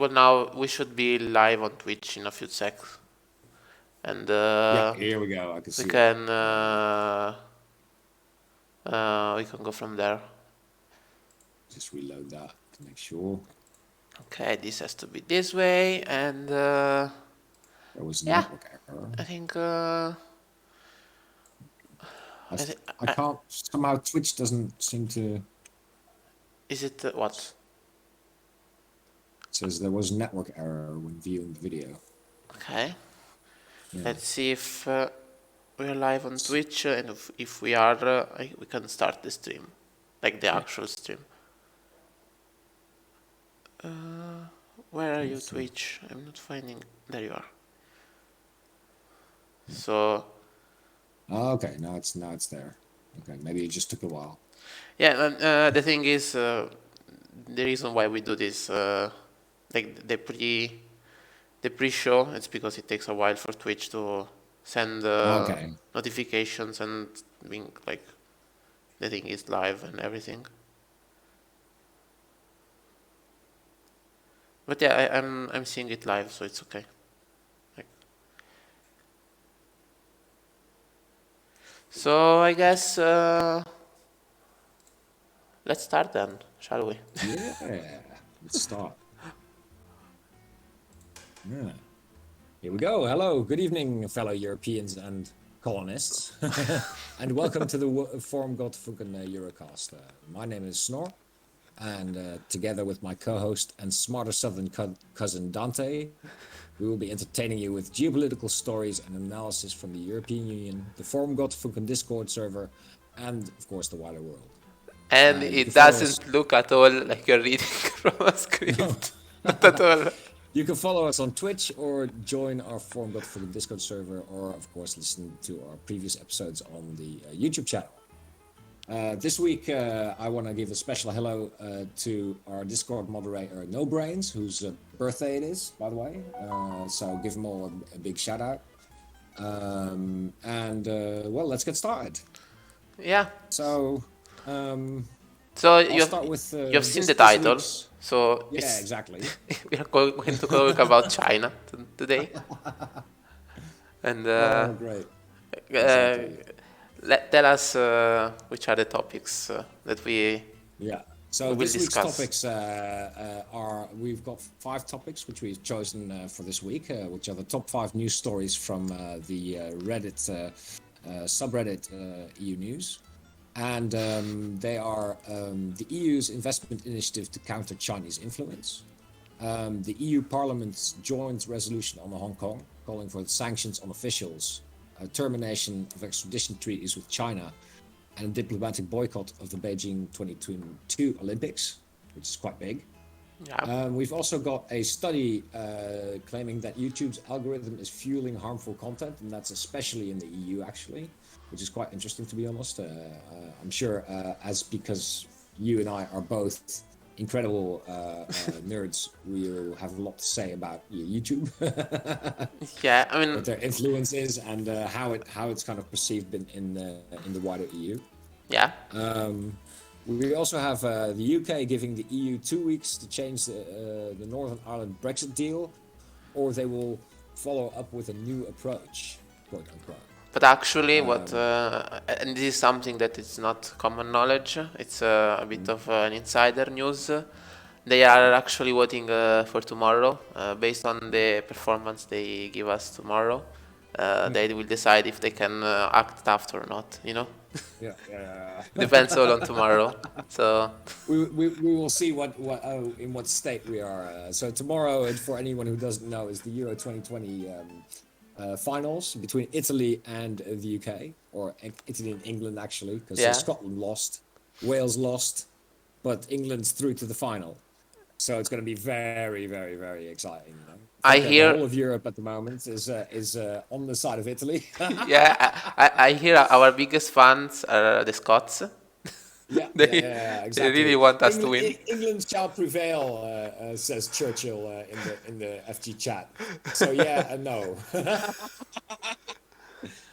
Well, now we should be live on Twitch in a few seconds, and Yeah, here we go. I can we see it. can go from there. Just reload that to make sure. Okay, this has to be this way, and There was a yeah, network error. I think I can't. Somehow Twitch doesn't seem to. is it what? It says there was a network error when viewing the video. Okay, Yeah. let's see if we're live on Twitch, and if we are, we can start the stream, like the actual stream. Where are you, Twitch? I'm not finding. There you are. So. Okay, now it's there. Okay, maybe it just took a while. Yeah, and the thing is, the reason why we do this, like the pre-show, it's because it takes a while for Twitch to send notifications and being like the thing is live and everything. But yeah, I'm seeing it live, so it's okay. So I guess let's start then, shall we? Yeah, let's start. Yeah. Here we go. Hello, good evening, fellow Europeans and colonists, and welcome to the Forum Gottfugen Eurocast. My name is Snor, and together with my co-host and smarter southern cousin Dante, we will be entertaining you with geopolitical stories and analysis from the European Union, the Forum Gottfugen Discord server, and of course the wider world. And it doesn't look at all like you're reading from a script. No. Not at all. You can follow us on Twitch or join our Forum Gottfugen Discord server, or of course listen to our previous episodes on the YouTube channel. This week, I want to give a special hello to our Discord moderator, No Brains, whose birthday it is, by the way. So give them all a big shout out. Well, let's get started. Yeah. So you've seen the title. So yeah, exactly. We are going to talk about China today. And oh, great. Tell us which are the topics that we So this week's topics are, we've got 5 topics which we've chosen for this week, which are the top 5 news stories from the Reddit subreddit EU News. And they are the EU's investment initiative to counter Chinese influence, the EU Parliament's joint resolution on Hong Kong calling for sanctions on officials, termination of extradition treaties with China, and a diplomatic boycott of the Beijing 2022 Olympics, which is quite big. Yeah. We've also got a study claiming that YouTube's algorithm is fueling harmful content, and that's especially in the EU, actually, which is quite interesting, to be honest. I'm sure because you and I are both incredible nerds, we'll have a lot to say about YouTube. Yeah, I mean, what their influence is and how it's kind of perceived in the wider EU. Yeah. We also have the UK giving the EU 2 weeks to change the Northern Ireland Brexit deal, or they will follow up with a new approach, quote unquote. But actually, and this is something that is not common knowledge, it's a bit of an insider news. They are actually voting for tomorrow, based on the performance they give us tomorrow. They will decide if they can act tough or not, you know? Yeah. Depends all on tomorrow. So we will see in what state we are. So tomorrow, and for anyone who doesn't know, is the Euro 2020 finals between Italy and the UK, or Italy and England actually, because Scotland lost, Wales lost, but England's through to the final. So it's going to be very, very, very exciting. You know? I hear the whole of Europe at the moment is on the side of Italy. Yeah, I hear our biggest fans are the Scots. Yeah, exactly. They really want us to win. England shall prevail, says Churchill in the FG chat. So yeah and no.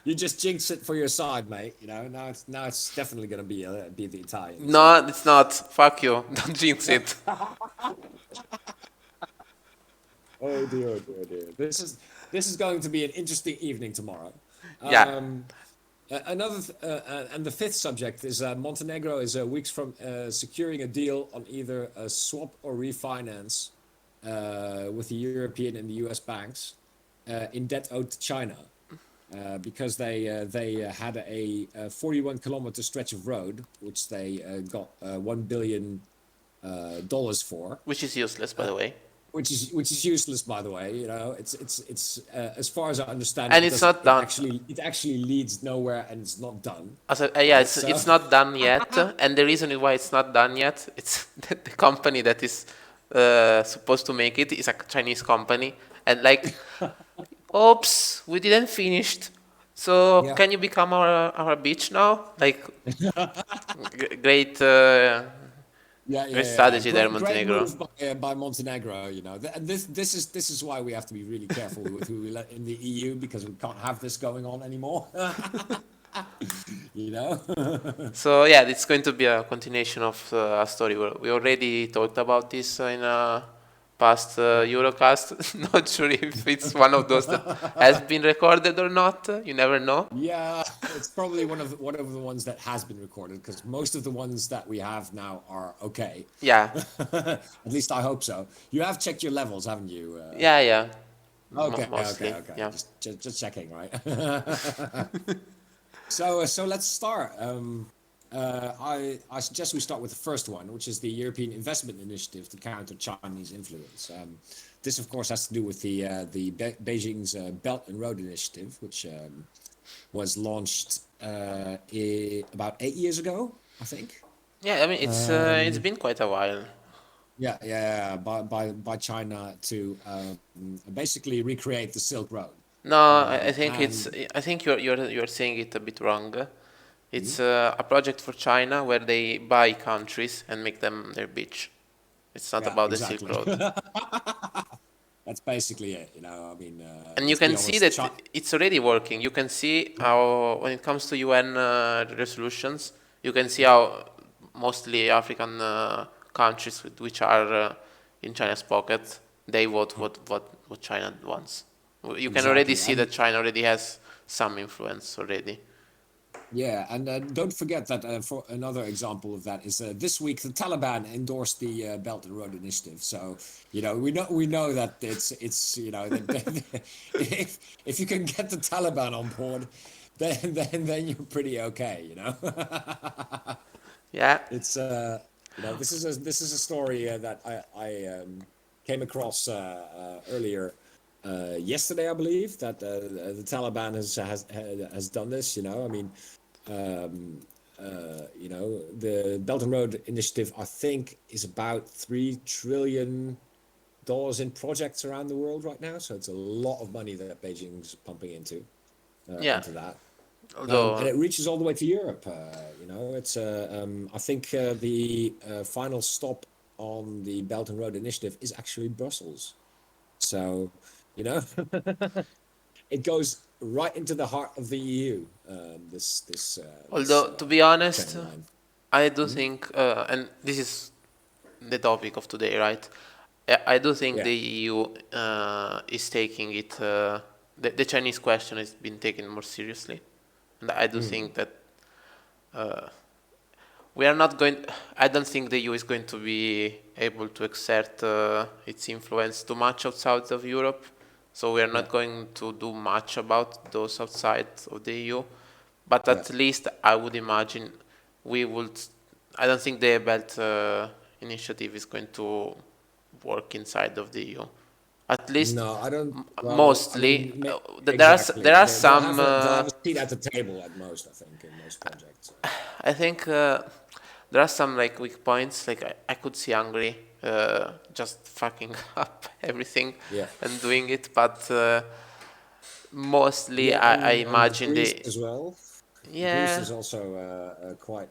You just jinx it for your side, mate. You know, now it's definitely going to be the Italians. No, it's not. Fuck you. Don't jinx it. Oh dear, oh dear, oh dear. This is going to be an interesting evening tomorrow. Yeah, And the fifth subject is Montenegro is weeks from securing a deal on either a swap or refinance with the European and the US banks in debt owed to China because they had a 41-kilometer stretch of road which they got $1 billion for, which is useless, by the way. which is useless, by the way. It's as far as I understand, And it it's doesn't. not It done. actually leads nowhere, and it's not done, Yeah, right? it's So not done yet, and the reason why it's not done yet, it's that the company that is supposed to make it is a Chinese company, and like, oops, we didn't finish. So yeah, can you become our bitch now? Like, great, great yeah. strategy there, Great Montenegro. move by Montenegro. And this is why we have to be really careful with who we let in the EU because we can't have this going on anymore. you know. So yeah, it's going to be a continuation of a story. We already talked about this in a past Yeah. Eurocast. Not sure if it's one of those that has been recorded or not. You never know. Yeah, it's probably one of the ones that has been recorded because most of the ones that we have now are okay. Yeah, At least I hope so. You have checked your levels, haven't you? yeah, yeah. Okay, okay, Mostly, okay. yeah. Just checking, right? So let's start. I suggest we start with the first one, which is the European Investment Initiative to counter Chinese influence. This, of course, has to do with the Beijing's Belt and Road Initiative, which was launched about 8 years ago, I think. Yeah, I mean it's been quite a while. Yeah, by China to basically recreate the Silk Road. No, I think it's. And I think you're saying it a bit wrong. Mhm. It's a project for China where they buy countries and make them their bitch. It's not Yeah, about the Silk exactly. Road. That's basically it. I mean, And you let's be can see honest. that it's already working. You can see how, when it comes to UN resolutions, you can see how mostly African countries which are in China's pocket, they vote what China wants. You can already Exactly. see that China already has some influence already. Yeah, and don't forget that for another example of that is this week the Taliban endorsed the Belt and Road Initiative. So we know that it's that if you can get the Taliban on board, then you're pretty okay. Yeah, It's this is a story that I came across earlier yesterday, I believe, that the Taliban has done this. I mean, the Belt and Road Initiative, I think, is about $3 trillion in projects around the world right now. So it's a lot of money that Beijing's pumping yeah. into that. And Although it reaches all the way to Europe. It's I think the final stop on the Belt and Road Initiative is actually Brussels. So, you know, it goes right into the heart of the EU. This Although, to be honest, train line. I do Mhm. think, and this is the topic of today, right? I do think Yeah, the EU is taking it, the Chinese question has been taken more seriously. And I do mm. think that uh, we are not going, I don't think the EU is going to be able to exert its influence too much outside of Europe. So we are Yeah, not going to do much about those outside of the EU. But yeah. at least I would imagine we would. I don't think the Belt initiative is going to work inside of the EU. At least No, I don't. Well, I mostly, mean, there exactly. are They'll some. have a seat at the table at most, I think, in most projects. I think there are some like weak points. Like I could see Hungary just fucking up everything Yeah, and doing it, but mostly yeah, I and imagine Greece they. as well. Greece Yeah, is also quite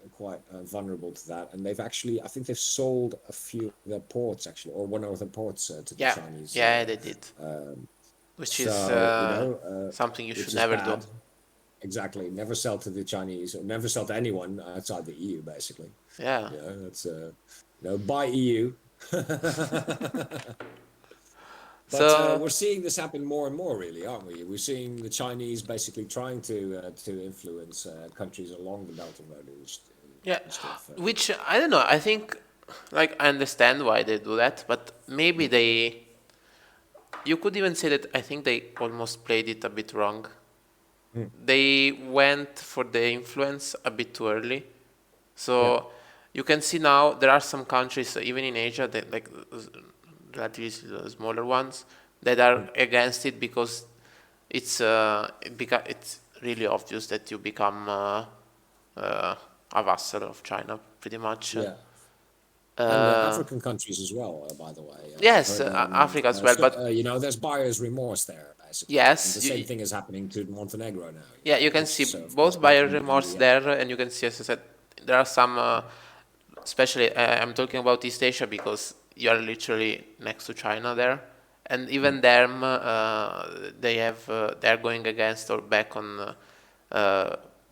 vulnerable to that, and they've actually, I think they've sold a few of their ports actually, or one of the ports to the yeah, Chinese. yeah, they did, which is So something you should which is never do. bad. Exactly, never sell to the Chinese, or never sell to anyone outside the EU, basically. Yeah, That's buy EU. But So we're seeing this happen more and more, really, aren't we? We're seeing the Chinese basically trying to influence countries along the Belt and Road yeah, initiative. which I don't know. I think, like, I understand why they do that, but maybe they. You could even say that I think they almost played it a bit wrong. Mm. They went for the influence a bit too early. Yeah. So you can see now there are some countries, even in Asia, that like relatively smaller ones, that are Mm. against it because it's really obvious that you become a vassal of China, pretty much. Yeah. And Uh, African countries as well, by the way. I've yes, heard, Africa as well, but there's buyer's remorse there, basically. And the yes, same thing is happening to Montenegro now, yeah, you can which see is, of course, both back buyer in the remorse EEA. there, and you can see, as I said, there are some, especially I'm talking about East Asia because you are literally next to China there, and even them, they're going against or back on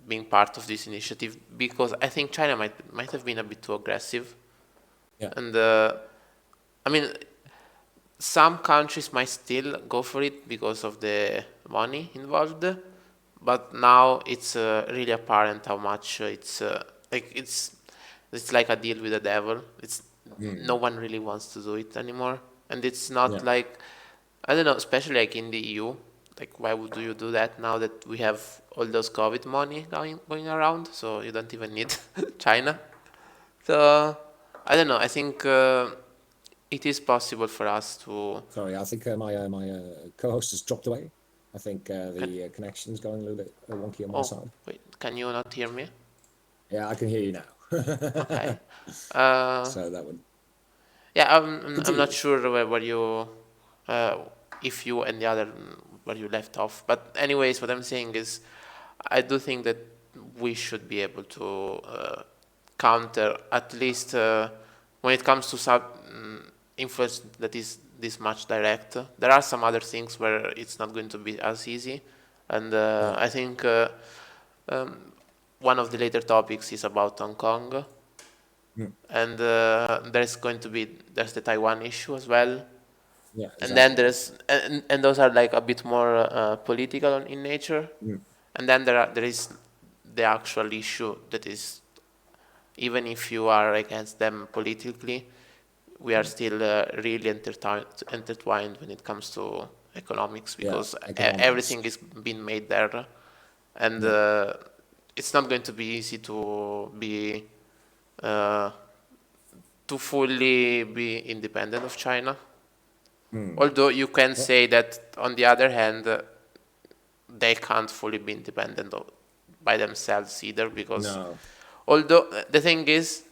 being part of this initiative because I think China might have been a bit too aggressive, Yeah. and I mean some countries might still go for it because of the money involved, but now it's really apparent how much like it's like a deal with the devil. It's no Mm. one really wants to do it anymore, and it's not Yeah. like I don't know, especially like in the EU. Like, why would you do that now that we have all those COVID money going around? So you don't even need China. So I don't know. I think it is possible for us to. Sorry, I think my co-host has dropped away. I think Can, the connection's going a little bit wonky on my oh, side. wait. Can you not hear me? Yeah, I can hear you now. Okay. Uh, So that would yeah. I'm not continue. sure where you, uh, if you and the other where you left off. But anyways, what I'm saying is, I do think that we should be able to counter at least when it comes to influence that is this much direct. There are some other things where it's not going to be as easy, and Yeah. I think um, one of the later topics is about Hong Kong, Mm. and there's the Taiwan issue as well, Yeah, and then exactly. and those are like a bit more political in nature, Mm. and then there is the actual issue that is even if you are against them politically, we are Mm. still really intertwined when it comes to economics Yeah, because economics. everything is being made there, and Yeah. it's not going to be easy to be uh, to fully be independent of China. Mm. Although you can Yeah. say that on the other hand, they can't fully be independent by themselves either because No. although the thing is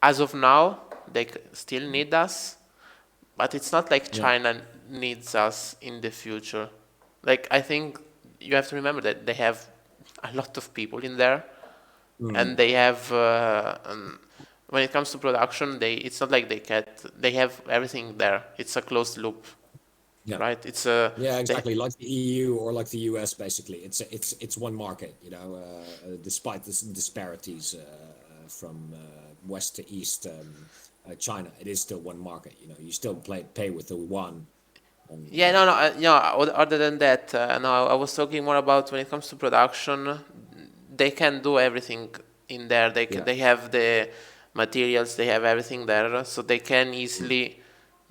as of now they still need us, but it's not like Yeah. China needs us in the future. Like I think you have to remember that they have a lot of people in there, and Mm. they have when it comes to production, it's not like they have everything there. It's a closed loop, Yeah. right? It's Yeah, they exactly. Like the EU or like the US, basically, it's one market. Despite the disparities from west to east, China, it is still one market. You still pay with the yuan. And yeah, no, no, no. Other than that, no, I was talking more about when it comes to production. They can do everything in there. yeah, They have the materials. They have everything there, so they can mm, easily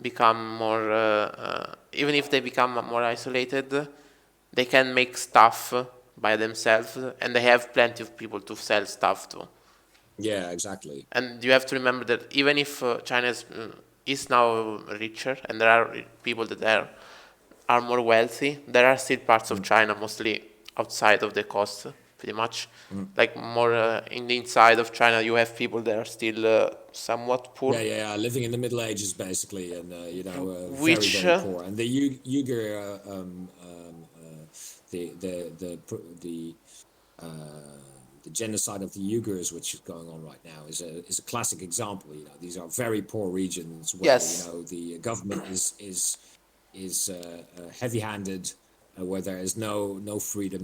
become more. Even if they become more isolated, they can make stuff by themselves, and they have plenty of people to sell stuff to. yeah, exactly. And you have to remember that even if China is now richer, and there are people that are more wealthy, there are still parts of Mm, China, mostly outside of the coast, pretty much. mm. Like more in the inside of China, you have people that are still somewhat poor, Yeah. Living in the Middle Ages, basically, and very, which very poor. And the Uyghur, the the genocide of the Uyghurs, which is going on right now, is a classic example. These are very poor regions where yes. the government is heavy-handed, where there is no freedom,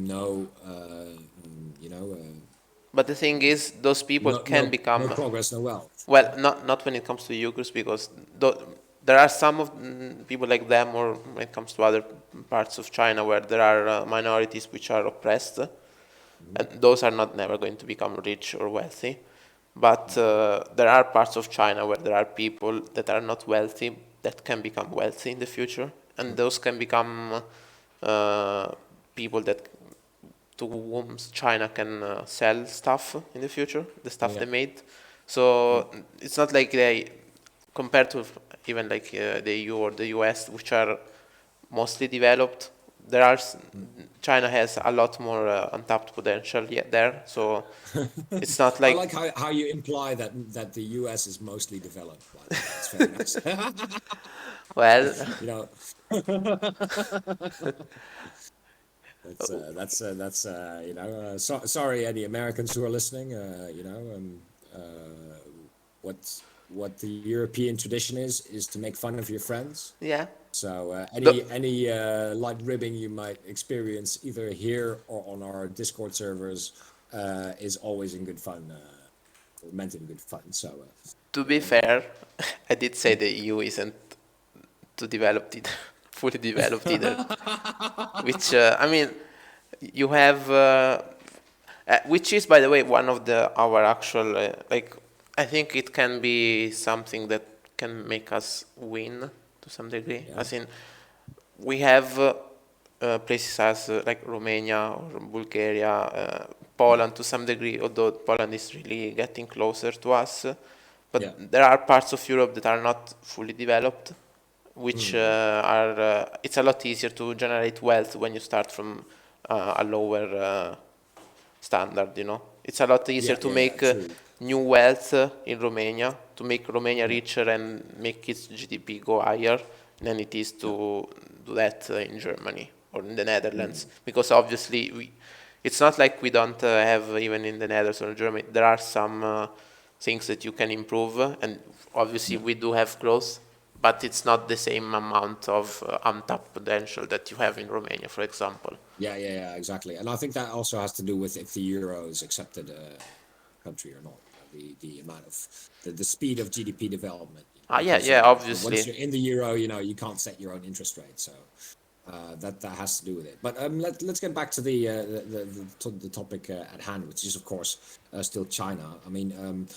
But the thing is, those people no can no become progress, no wealth. well, not when it comes to Uyghurs because there are some of people like them, or when it comes to other parts of China where there are minorities which are oppressed, and those are not never going to become rich or wealthy. But there are parts of China where there are people that are not wealthy that can become wealthy in the future, and those can become people that to whom China can sell stuff in the future, the stuff they made. So it's not like they, compared to even like the EU or the US, which are mostly developed, there are China has a lot more untapped potential yet there. So it's not I like, like how you imply that the US is mostly developed, by the way. It's very nice. well, You know, you know, sorry any Americans who are listening, you know, what the European tradition is to make fun of your friends. yeah. So The, any light ribbing you might experience either here or on our Discord servers is always in good fun, or meant in good fun. So to be fair, I did say the EU isn't too developed either, fully developed either. Which I mean, you have, which is by the way one of the our actual like. I think it can be something that can make us win to some degree. As in, we have places as like Romania or Bulgaria, Poland to some degree, although Poland is really getting closer to us. But there are parts of Europe that are not fully developed, which it's a lot easier to generate wealth when you start from a lower standard, you know. It's a lot easier to make true. new wealth in Romania, to make Romania richer and make its GDP go higher than it is to do that in Germany or in the Netherlands. Because obviously, it's not like we don't have, even in the Netherlands or Germany, there are some things that you can improve, and obviously we do have growth, but it's not the same amount of untapped potential that you have in Romania, for example. Yeah, exactly. And I think that also has to do with if the euro is accepted country or not. The amount of the speed of GDP development. Yeah, obviously. Once you're in the euro, you know, you can't set your own interest rate. So that has to do with it. But let's get back to the topic at hand, which is of course still China. I mean,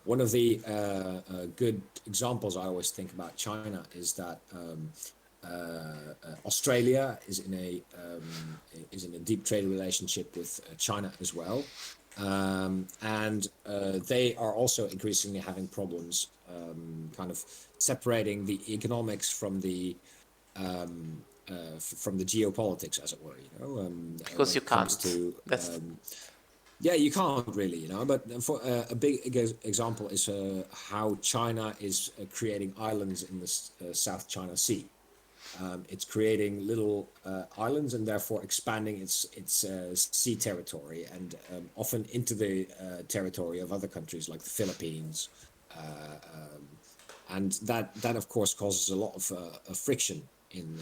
one of the good examples I always think about China is that Australia is in a deep trade relationship with China as well, and they are also increasingly having problems kind of separating the economics from the geopolitics, as it were. You know, Because you can't. Yeah, you can't really, you know. But for a big example is how China is creating islands in the South China Sea. It's creating little islands and therefore expanding its sea territory and often into the territory of other countries like the Philippines, and that of course causes a lot of friction in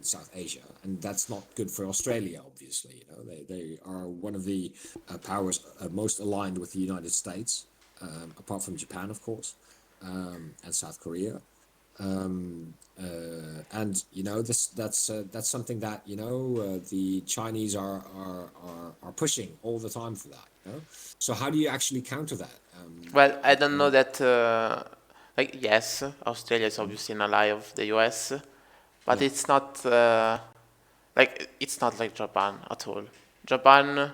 South Asia, and that's not good for Australia. Obviously, you know, they are one of the powers most aligned with the United States, apart from Japan, of course. And South Korea, and you know that's something that you know the Chinese are pushing all the time for that. You know? So how do you actually counter that? Well, I don't know that. Like, yes, Australia is obviously an ally of the US, but it's not like it's not like Japan at all. Japan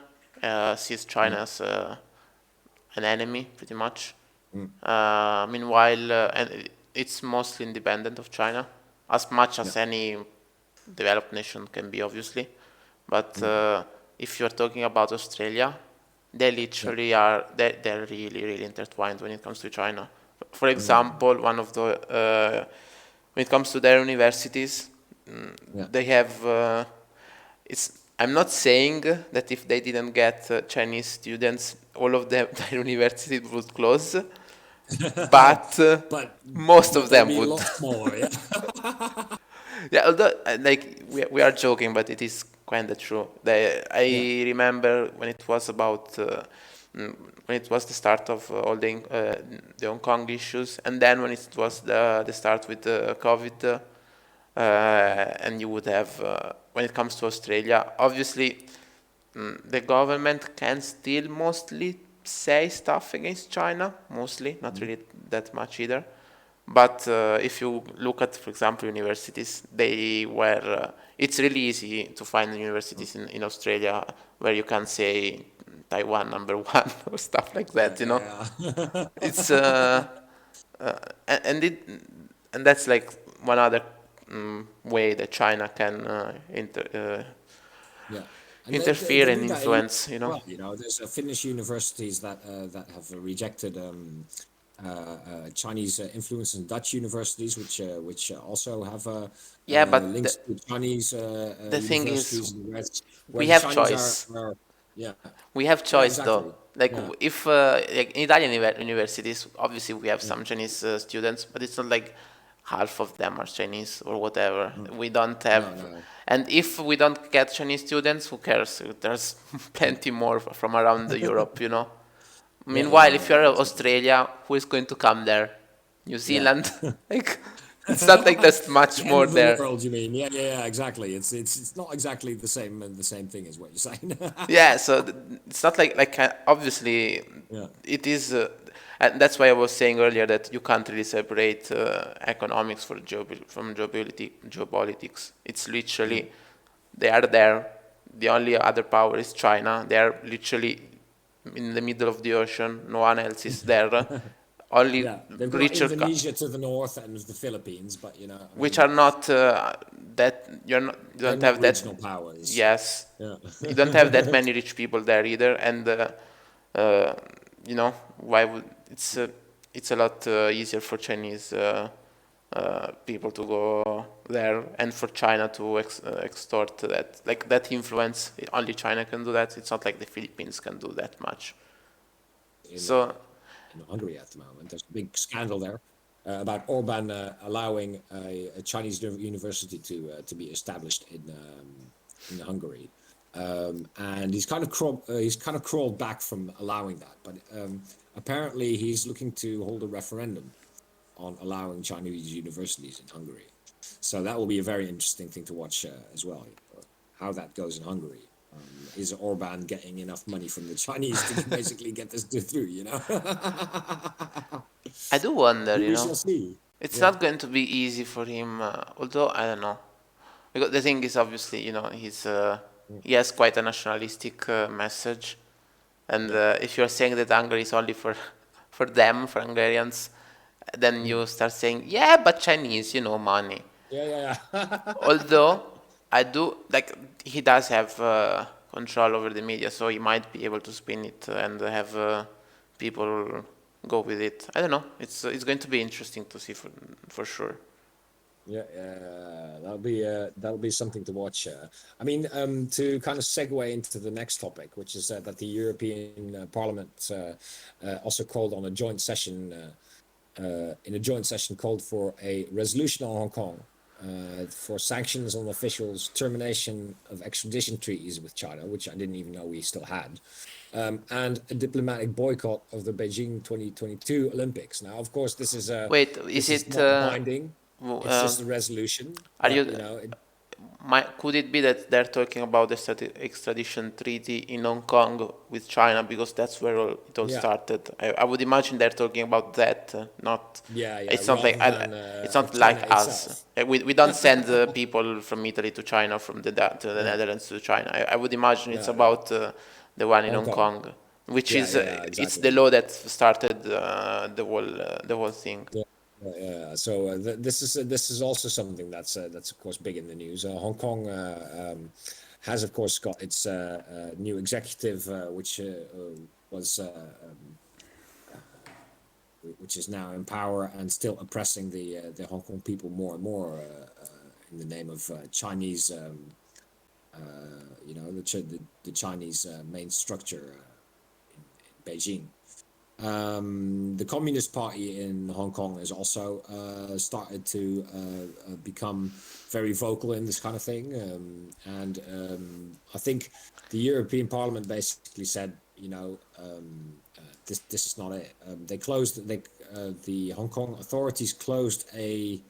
sees China as an enemy, pretty much. Meanwhile, and it's mostly independent of China, as much as any developed nation can be, obviously. But if you're talking about Australia, they literally are, they're really, really intertwined when it comes to China. For example, one of the, when it comes to their universities, they have, I'm not saying that if they didn't get Chinese students, all of them, their university would close. But most of them would. A lot more, yeah. Yeah, although like we are joking, but it is kind of true. I remember when it was about when it was the start of all the Hong Kong issues, and then when it was the start with the COVID, and you would have when it comes to Australia, obviously the government can still mostly say stuff against China, mostly, not really that much either. But if you look at, for example, universities, they were. It's really easy to find universities in Australia where you can say Taiwan number one or stuff like that. You know, Yeah. it's and it and that's like one other way that China can Yeah, and interfere they and do that in Europe influence. You as know. well. There's Finnish universities that have rejected Chinese influence, and Dutch universities, which also have Yeah, but links to Chinese the thing is, universities, where we the have Chinese choice. are yeah, We have yeah, choice though. exactly, Like yeah, if like in Italian universities, obviously we have yeah, some Chinese students, but it's not like half of them are Chinese or whatever. no, We don't have, no, and if we don't get Chinese students, who cares? There's plenty more from around Europe, you know. yeah, Meanwhile, if you're exactly, Australia, who is going to come there? New yeah. Zealand? Like, it's not like there's much The end more of the there. world, you mean? Yeah, yeah, yeah, exactly. It's not exactly the same thing as what you're saying. Yeah, so it's not like obviously Yeah, it is, and that's why I was saying earlier that you can't really separate economics from geopolitics. It's yeah, literally they are there. The only other power is China. They are literally in the middle of the ocean. No one else is there. Only yeah. They've got richer, Indonesia to the north and the Philippines, but I which mean, are not that you they're don't not have that. regional powers. Yes, Yeah, you don't have that many rich people there either, and uh, why would it's a lot easier for Chinese people to go there and for China to extort that, like that influence. Only China can do that. It's not like the Philippines can do that much. in So Hungary at the moment, there's a big scandal there about Orban allowing a Chinese university to be established in Hungary. And he's kind of crawled back from allowing that, but apparently he's looking to hold a referendum on allowing Chinese universities in Hungary. So that will be a very interesting thing to watch as well, how that goes in Hungary. Is Orban getting enough money from the Chinese to basically get this through? I do wonder, We shall see. it's Yeah, not going to be easy for him. Although I don't know, because the thing is obviously, he has quite a nationalistic message, and yeah, if you're saying that Hungary is only for for them, for Hungarians, then mm, you start saying, yeah, but Chinese, money. yeah, yeah, yeah. Although I do like he does have control over the media, so he might be able to spin it and have people go with it. I don't know. It's going to be interesting to see for sure. Yeah, that'll be something to watch. I mean, to kind of segue into the next topic, which is that the European Parliament also called on a joint session in a joint session called for a resolution on Hong Kong for sanctions on officials, termination of extradition treaties with China, which I didn't even know we still had, and a diplomatic boycott of the Beijing 2022 Olympics. Now, of course, Wait, this is not binding. It's just a resolution, are but you? Could it be that they're talking about the extradition treaty in Hong Kong with China because that's where it all yeah, started? I would imagine they're talking about that, not. yeah, yeah, It's not like rather than it's not China like us. itself. We don't send people from Italy to China, from to the Yeah, Netherlands to China. I would imagine it's no, no, about the one in Hong Hong Kong. Kong, which Yeah, is yeah, yeah, it's the exactly. law that started the whole thing. Yeah, yeah, yeah. So this is also something that's of course big in the news. Hong Kong has of course got its new executive, was which is now in power and still oppressing the Hong Kong people more and more in the name of Chinese, the Chinese main structure in Beijing. The Communist Party in Hong Kong has also started to become very vocal in this kind of thing. And I think the European Parliament basically said this is not it. The Hong Kong authorities closed a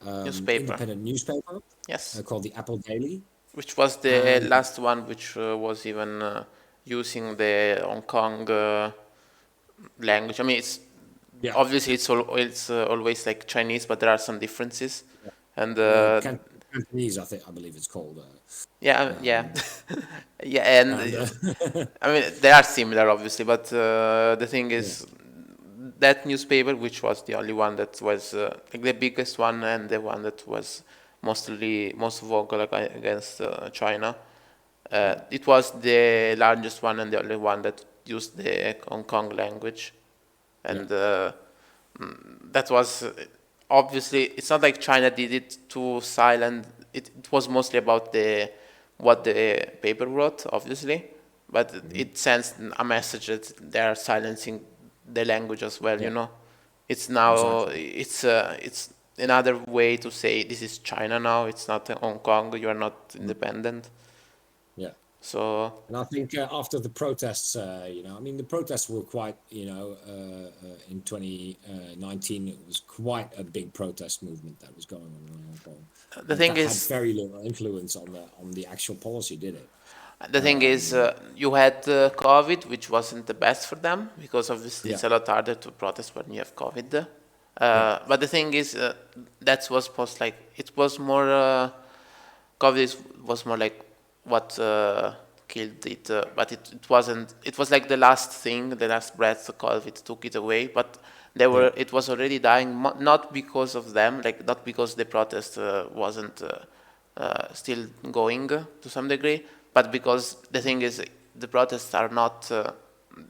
Newspaper. independent newspaper Yes. called the Apple Daily, Which was the last one which was even using the Hong Kong language. I mean, it's obviously it's always like Chinese, but there are some differences. And Cantonese, I believe it's called. yeah, and I mean they are similar, obviously, but the thing is that newspaper, which was the only one that was like the biggest one and the one that was most vocal against China. It was the largest one and the only one that used the Hong Kong language, and that was obviously it's not like China did it to silence. It was mostly about what the paper wrote, obviously, but it sends a message that they are silencing the language as well. It's now it's another way to say this is China now. It's not Hong Kong. You are not independent. Yeah. So, and I think after the protests, the protests were quite, in 2019, it was quite a big protest movement that was going on in Hong Kong. The thing that is, had very little influence on the actual policy, did it? The thing is, you had COVID, which wasn't the best for them because obviously it's a lot harder to protest when you have COVID. But the thing is, that was it was more. COVID was more like what killed it, but it wasn't. It was like the last thing, the last breath. COVID took it away, but it was already dying, not because of them, like not because the protest wasn't still going to some degree, but because the thing is, the protests are not.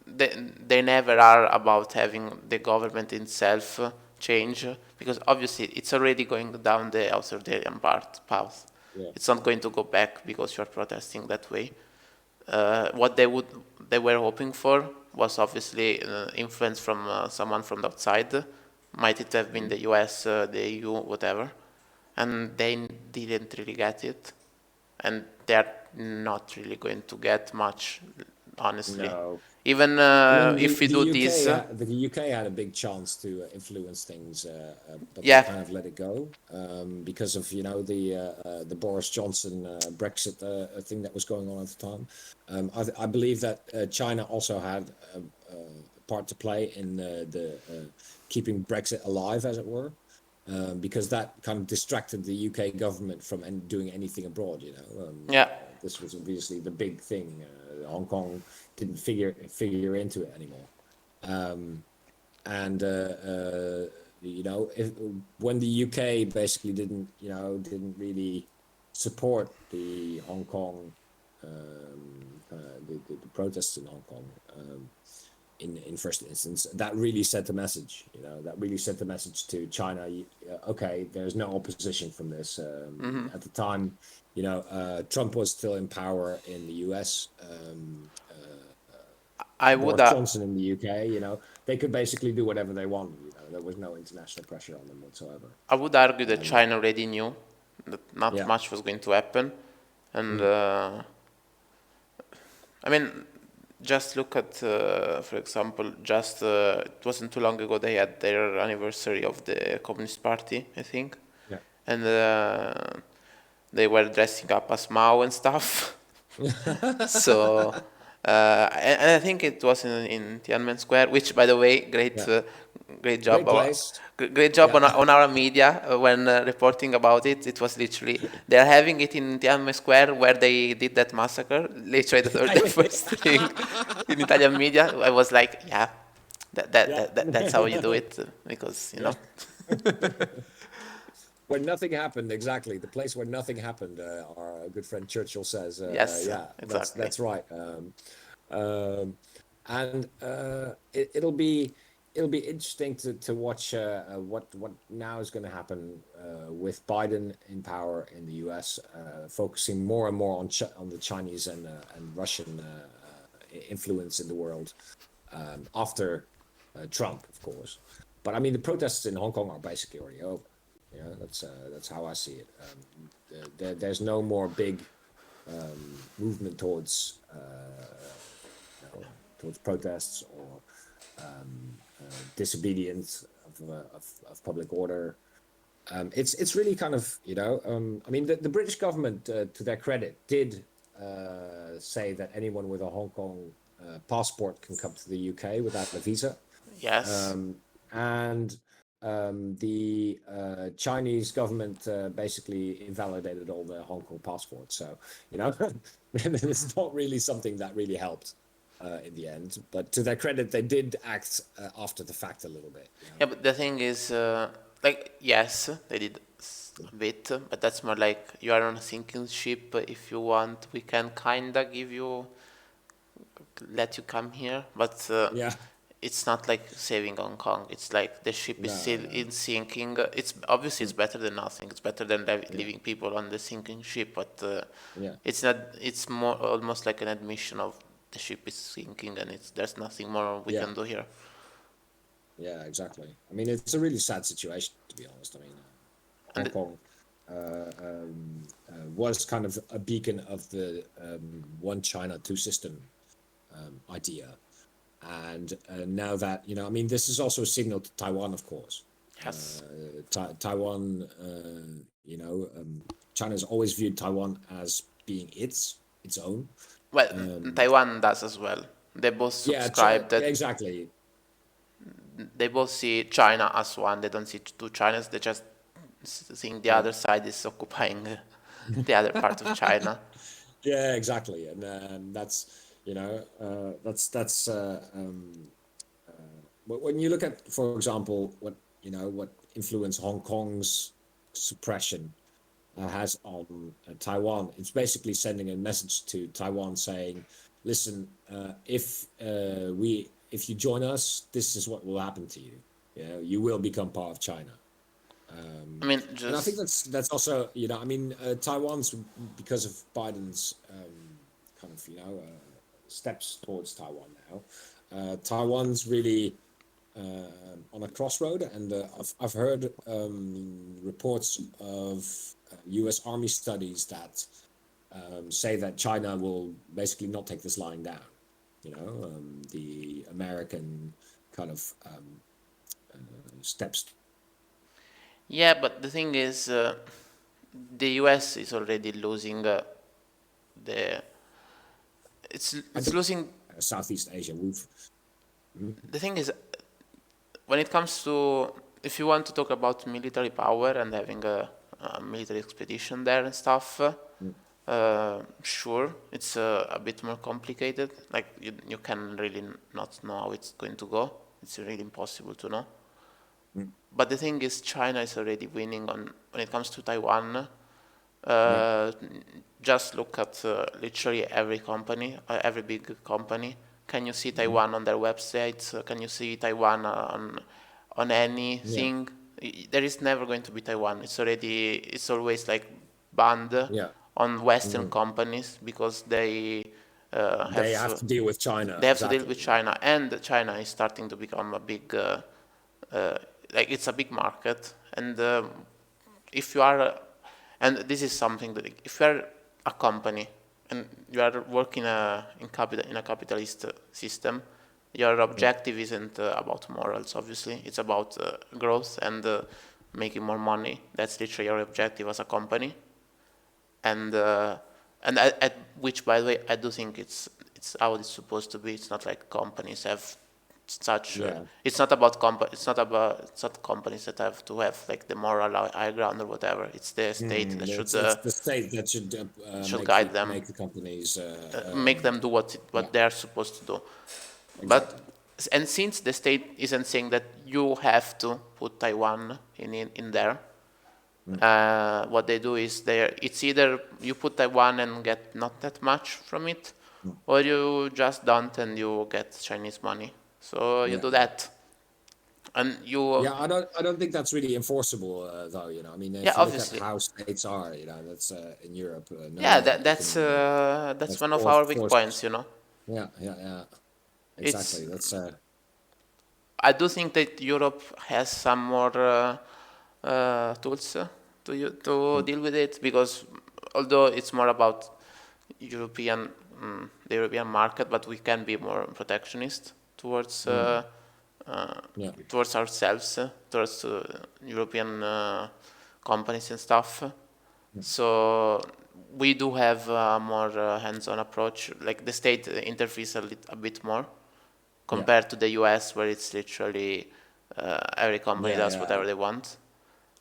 They never are about having the government itself change, because obviously it's already going down the authoritarian path. It's not going to go back because you're protesting that way. What they were hoping for was obviously influence from someone from the outside. Might it have been the US, the EU, whatever, and they didn't really get it, and they're not really going to get much, honestly. No. Even if we do this, the UK had a big chance to influence things, but they kind of let it go because of the Boris Johnson Brexit thing that was going on at the time. I believe that China also had a part to play in the keeping Brexit alive, as it were. Because that kind of distracted the UK government from doing anything abroad. This was obviously the big thing. Hong Kong didn't figure into it anymore, when the UK basically didn't really support the Hong Kong, the protests in Hong Kong. In first instance, that really sent a message. That really sent a message to China. Okay, there's no opposition from this. At the time, Trump was still in power in the US. Boris Johnson in the UK. They could basically do whatever they wanted. There was no international pressure on them whatsoever. I would argue that China already knew that not much was going to happen, and I mean. Just look at, for example, it wasn't too long ago they had their anniversary of the Communist Party, I think. Yeah. And they were dressing up as Mao and stuff. So, and I think it was in Tiananmen Square, which, by the way, great job. Great job on our media when reporting about it. It was literally they're having it in Tiananmen Square where they did that massacre. Literally the first thing in Italian media. I was like, that's how you do it, because you know. Where nothing happened, exactly. The place where nothing happened, our good friend Churchill says. Yes, exactly. That's right. It'll be interesting to watch what now is going to happen with Biden in power in the US, focusing more and more on the Chinese and Russian influence in the world after Trump, of course. But I mean, the protests in Hong Kong are basically already over. That's how I see it. There's no more big movement towards towards protests or disobedience of public order. It's really kind of, I mean, the British government, to their credit, did say that anyone with a Hong Kong passport can come to the UK without a visa. Yes. And the Chinese government basically invalidated all the Hong Kong passports. So, it's not really something that really helped in the end. But to their credit, they did act after the fact a little bit. Yeah, but the thing is, yes, they did a bit, but that's more like you are on a sinking ship. If you want, we can kinda let you come here, but Yeah. it's not like saving Hong Kong. It's like the ship is still in sinking. It's obviously it's better than nothing. It's better than leaving people on the sinking ship, but it's not. It's more almost like an admission of the ship is sinking, and there's nothing more we can do here. Yeah, exactly. I mean, it's a really sad situation, to be honest. I mean, Hong Kong was kind of a beacon of the one China, two system idea. And now that, I mean, this is also a signal to Taiwan, of course. Yes. Taiwan, China's always viewed Taiwan as being its own. Well, Taiwan does as well. They both subscribe that. Exactly. They both see China as one. They don't see two Chinas. They just think the other side is occupying the other part of China. Yeah, exactly. And that's, when you look at, for example, what influence Hong Kong's suppression has on Taiwan, it's basically sending a message to Taiwan saying, listen, if you join us, this is what will happen to you. You will become part of China. I mean, and I think that's also, I mean, Taiwan's, because of Biden's kind of, steps towards Taiwan now. Taiwan's really on a crossroad, and I've heard reports of U.S. Army studies that say that China will basically not take this lying down. The American kind of steps. Yeah, but the thing is, the U.S. is already losing it's losing Southeast Asia. The thing is, when it comes to, if you want to talk about military power and having a military expedition there and stuff, sure, it's a bit more complicated. Like you can really not know how it's going to go. It's really impossible to know. But the thing is, China is already winning when it comes to Taiwan. Just look at literally every company, every big company. Can you see Taiwan on their websites? Can you see Taiwan on anything? There is never going to be Taiwan. It's always like banned on Western companies because they have to deal with China. They have to deal with China, and China is starting to become a big, like it's a big market. And if you are, and this is something that if you are a company and you are working in a capitalist system, your objective isn't about morals. Obviously, it's about growth and making more money. That's literally your objective as a company. And at which, by the way, I do think it's how it's supposed to be. It's not like companies have such. It's not companies that have to have like the moral high ground or whatever. It's the state that should. It's the state that should guide them, make the companies, make them do what they are supposed to do. Exactly. And since the state isn't saying that you have to put Taiwan in there. What they do is it's either you put Taiwan and get not that much from it, or you just don't and you get Chinese money. So you do that, and you. I don't think that's really enforceable, though. I mean, if you obviously. Look at how states are, that's in Europe. That's one of our big points, Yeah. Exactly. I do think that Europe has some more tools to deal with it, because although it's more about European the European market, but we can be more protectionist towards towards ourselves, towards European companies and stuff. So we do have a more hands-on approach. Like the state interferes a bit more compared to the US, where it's literally every company does whatever they want.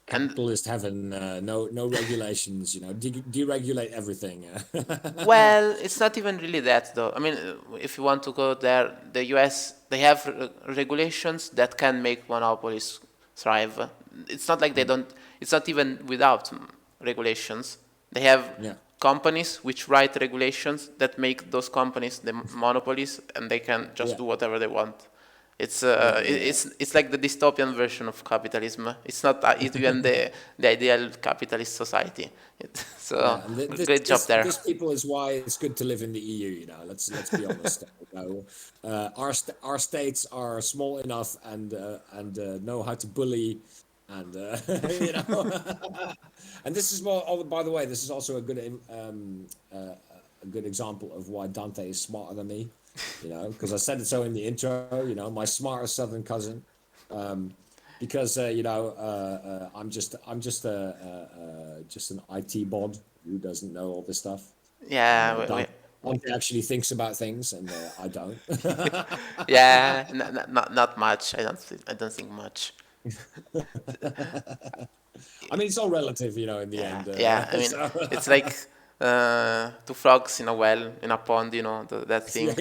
Capitalist heaven, no regulations, deregulate everything. Well, it's not even really that, though. I mean, if you want to go there, the US, they have regulations that can make monopolies thrive. It's not like they don't, it's not even without regulations. They have companies which write regulations that make those companies the monopolies, and they can just do whatever they want. It's it's like the dystopian version of capitalism. It's not even the ideal capitalist society. Great job there. This people is why it's good to live in the EU. Let's be honest. Our states are small enough and know how to bully, and and this is more. By the way, this is also a good example of why Dante is smarter than me. Because I said it so in the intro, my smarter southern cousin, because I'm just an IT bod who doesn't know all this stuff. Yeah, Dante actually thinks about things, and I don't. Yeah, not much. I don't think much. I mean, it's all relative, in the end. I mean, it's like two frogs in a well, in a pond, that thing.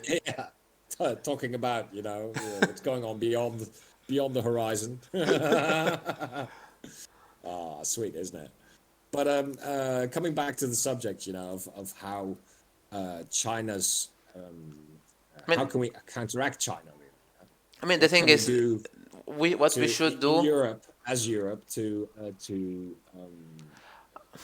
Talking about, what's going on beyond the horizon. Sweet, isn't it? But coming back to the subject, of how China's, how can we counteract China? I mean, the thing is, what we should do Europe to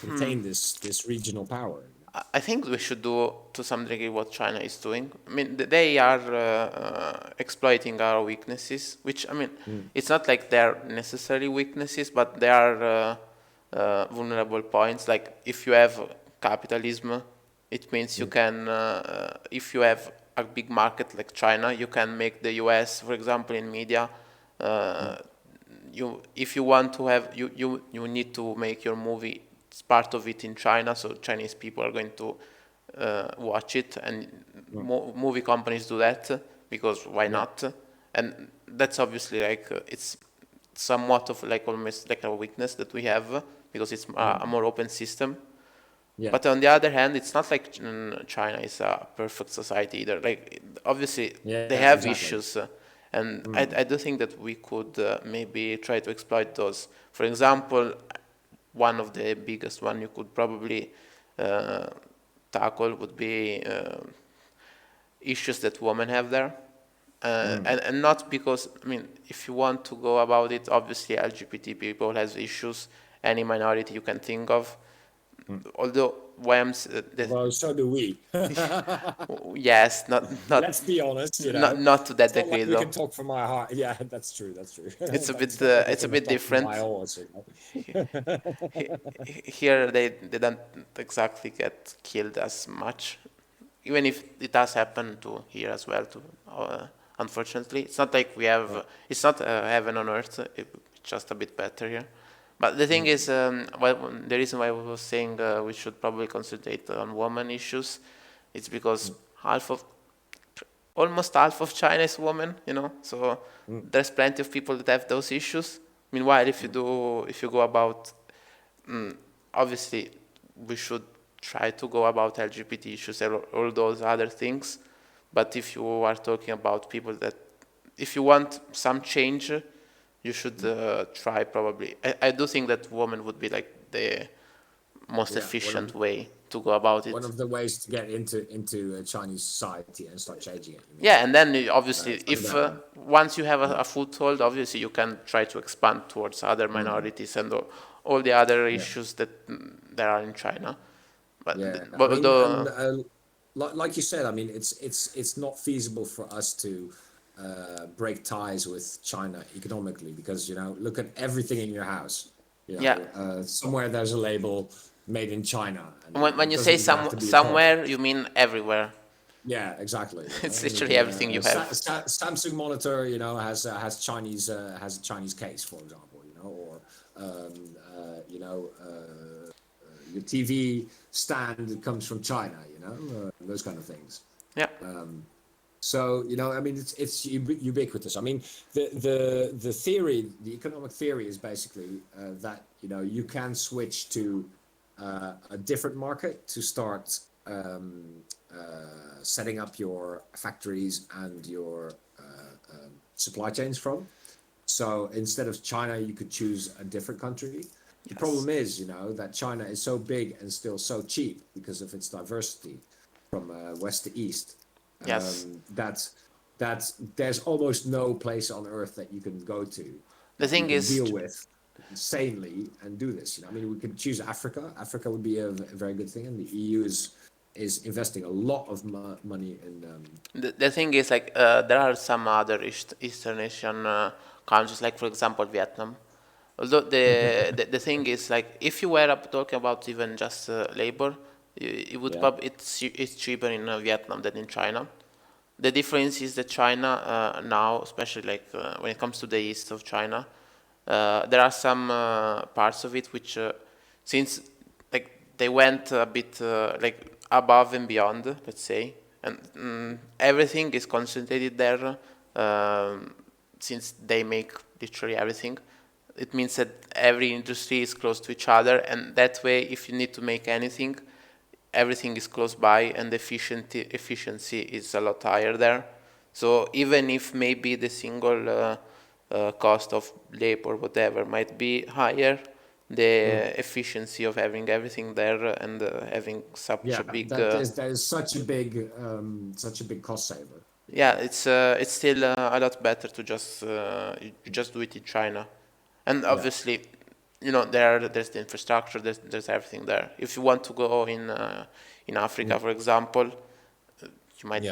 contain this regional power. I think we should do to some degree what China is doing. I mean, they are exploiting our weaknesses, which, I mean, it's not like they're necessarily weaknesses, but they are vulnerable points. Like if you have capitalism, it means you can, if you have a big market like China, you can make the US, for example, in media. If you want to have, you need to make your movie. It's part of it in China, so Chinese people are going to watch it, and movie companies do that because why not? And that's obviously like it's somewhat of like almost like a weakness that we have because it's a more open system. But on the other hand, it's not like China is a perfect society either. Like obviously they have issues, and I do think that we could maybe try to exploit those. For example, one of the biggest one you could probably tackle would be issues that women have there. And not because, I mean, if you want to go about it, obviously LGBT people has issues, any minority you can think of. Although well, so do we. Yes, not. Let's be honest, not to that degree, like though. We can talk from my heart. Yeah, that's true. It's a bit. It's a bit different. Here, they don't exactly get killed as much, even if it does happen to here as well. Unfortunately, it's not like we have. It's not heaven on earth. It's just a bit better here. But the thing is, the reason why I was saying we should probably concentrate on women issues, it's because almost half of China is women, so there's plenty of people that have those issues. Meanwhile, if you go about, obviously, we should try to go about LGBT issues and all those other things. But if you are talking about people that, if you want some change, you should try probably. I do think that women would be like the most efficient way to go about it. One of the ways to get into Chinese society and start changing it. Yeah, and then obviously, if once you have a foothold, obviously you can try to expand towards other minorities and all the other issues that there are in China. But like you said, I mean, it's not feasible for us to break ties with China economically because look at everything in your house. Somewhere there's a label made in China. And when you say somewhere, you mean everywhere. Yeah, exactly. It's literally everything you have. Samsung monitor, has a Chinese case, for example, or your TV stand comes from China, those kind of things. Yeah. So it's ubiquitous. I mean, the theory, the economic theory, is basically that you can switch to a different market to start setting up your factories and your supply chains from. So instead of China, you could choose a different country. The problem is, that China is so big and still so cheap because of its diversity from west to east. Yes. That there's almost no place on earth that you can go to The that you thing can is, deal with sanely and do this. I mean, we could choose Africa. Africa would be a very good thing, and the EU is investing a lot of money in. the thing is like there are some other Eastern Asian countries, like for example Vietnam. Although the thing is like if you were talking about even just labor, it would it's cheaper in Vietnam than in China. The difference is that China now, especially like when it comes to the east of China, there are some parts of it which, since like they went a bit like above and beyond, let's say, and everything is concentrated there. Since they make literally everything, it means that every industry is close to each other, and that way, if you need to make anything, everything is close by, and the efficiency is a lot higher there. So even if maybe the single cost of labor, whatever, might be higher, the efficiency of having everything there and having such a big that is such a big cost saver. yeah, it's still a lot better to just you just do it in China, and obviously, there's the infrastructure, there's everything there. If you want to go in Africa, for example, you might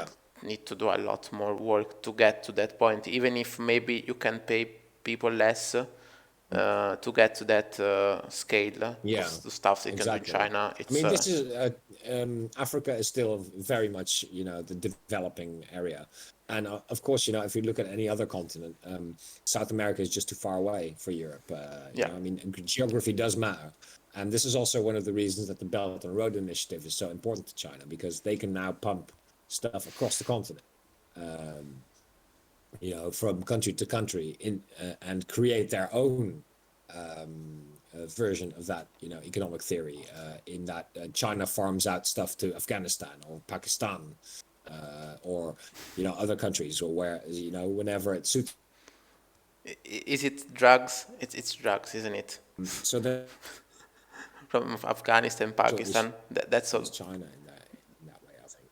need to do a lot more work to get to that point. Even if maybe you can pay people less to get to that scale of the stuff they can do in China. I mean, this is Africa is still very much the developing area, and of course if you look at any other continent, South America is just too far away for Europe. I mean, geography does matter, and this is also one of the reasons that the Belt and Road Initiative is so important to China, because they can now pump stuff across the continent. From country to country and create their own version of that, economic theory, in that China farms out stuff to Afghanistan or Pakistan, or other countries, or where whenever it suits. Is it drugs? It's drugs, isn't it? So that from Afghanistan, Pakistan, that's all. China in that way, I think.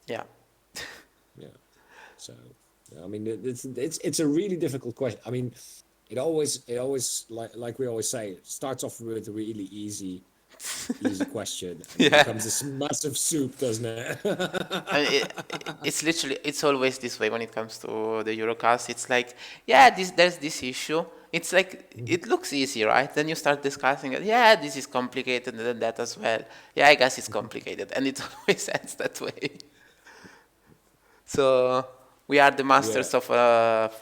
Yeah. Yeah. So I mean, it's a really difficult question. I mean, it always like we always say, it starts off with a really easy question, and it becomes this massive soup, doesn't it? I mean, it's always this way when it comes to the Eurocast. It's like, there's this issue. It's like, it looks easy, right? Then you start discussing it. Yeah, this is complicated, and then that as well. Yeah, I guess it's complicated, and it always ends that way. So we are the masters of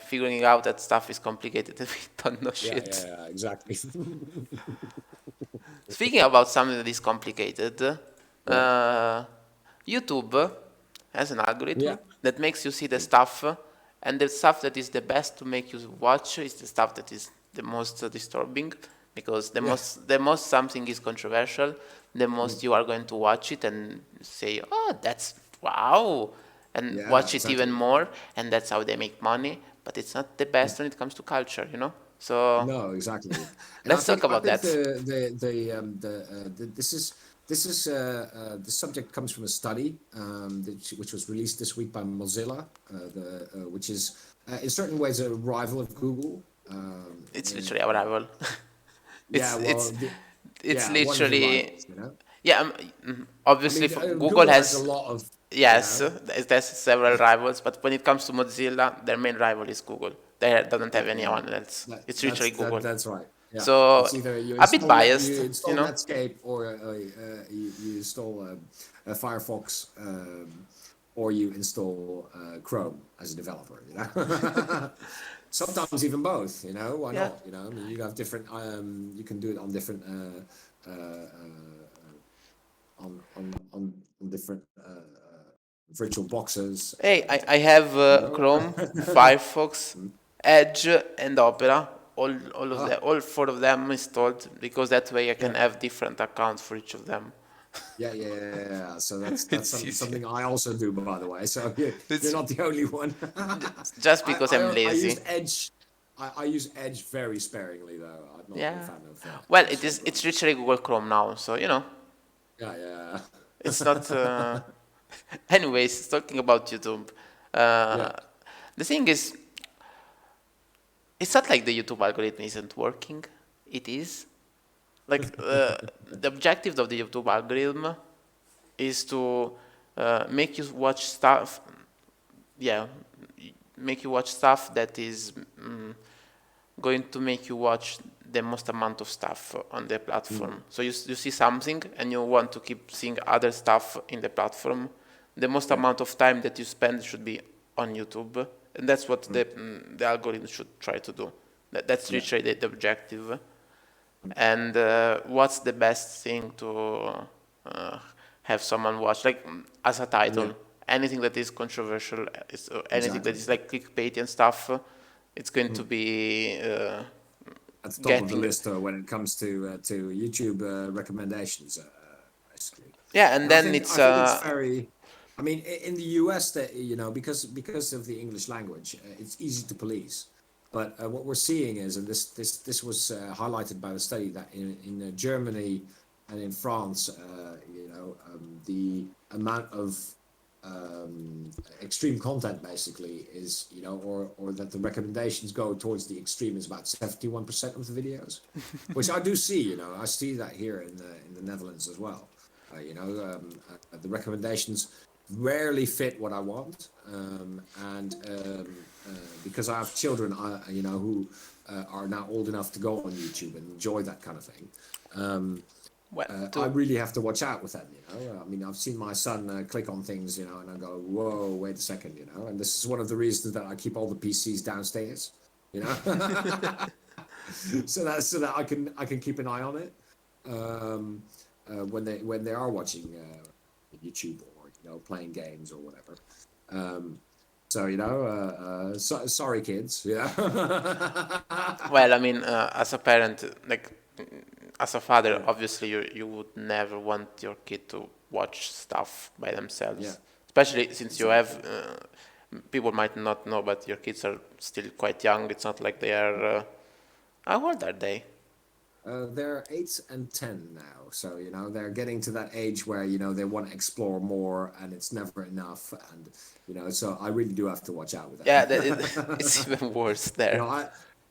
figuring out that stuff is complicated and we don't know shit. Yeah, exactly. Speaking about something that is complicated, YouTube has an algorithm that makes you see the stuff, and the stuff that is the best to make you watch is the stuff that is the most disturbing, because the most something is controversial, the most you are going to watch it and say, oh, that's wow, and watch it even more, and that's how they make money. But it's not the best when it comes to culture, So no, exactly. let's talk about that. The subject comes from a study which was released this week by Mozilla, which is in certain ways a rival of Google. It's literally a rival. It's literally obviously Google has a lot of there's several rivals, but when it comes to Mozilla, their main rival is Google. They don't have anyone else. It's literally Google. That's right. Yeah, So it's either a bit you biased, you install know. Netscape or you install Firefox, or you install Chrome as a developer. You know, sometimes even both. You know, why Yeah. not? You know, I mean, you have different. You can do it on different on different virtual boxes, Hey, and I have you know. Chrome, Firefox, Mm. Edge, and Opera. All of Ah, them, all four of them installed because that way I can yeah. have different accounts for each of them. Yeah. So that's It's easier. something I also do, by the way. So you're It's not the only one. just because I'm I lazy. used Edge. I use Edge very sparingly, though. I'm not a big Yeah. fan of Well, Edge it's browser. literally Google Chrome now, so Yeah. it's not. Anyways, talking about YouTube, uh, Yeah. the thing is, it's not like the YouTube algorithm isn't working. It is. Like the objective of the YouTube algorithm is to make you watch stuff. Yeah, make you watch stuff that is going to make you watch the most amount of stuff on the Mm. platform. So you see something and you want to keep seeing other stuff in the platform. The most Yeah. amount of time that you spend should be on YouTube, and that's what Mm. the algorithm should try to do. That's Yeah. literally the objective. Mm. And what's the best thing to uh, have someone watch? Like as a Yeah. title, anything that is controversial, anything that Exactly. is like clickbait and stuff, it's going to Mm. be At the top of the getting. list when it comes to YouTube recommendations, basically. Yeah, and And then I it's think it's very. I mean, in the US, that because of the English language, it's easy to police. But what we're seeing is, and this was highlighted by the study, that in Germany and in France, the amount of extreme content basically is, or that the recommendations go towards the extreme is about 71% of the videos, which I do see. I see that here in the Netherlands as well. The recommendations rarely fit what I want, and because I have children, who are now old enough to go on YouTube and enjoy that kind of thing. well I to really have to watch out with them. I mean, I've seen my son click on things, and I go, "Whoa, wait a second," and this is one of the reasons that I keep all the PCs downstairs, you know, so that I can keep an eye on it when they are watching YouTube, or playing games or whatever. Um, so sorry, kids. Yeah. well, I mean, as a parent, like as a father, Yeah. obviously you would never want your kid to watch stuff by Yeah. themselves, especially since you have. Exactly. People might not know, but your kids are still quite young. It's not like they are. How old are they? They're 8 and 10 now, so they're getting to that age where they want to explore more, and it's never enough, and so I really do have to watch out with Yeah, that. it's even worse you there. know, I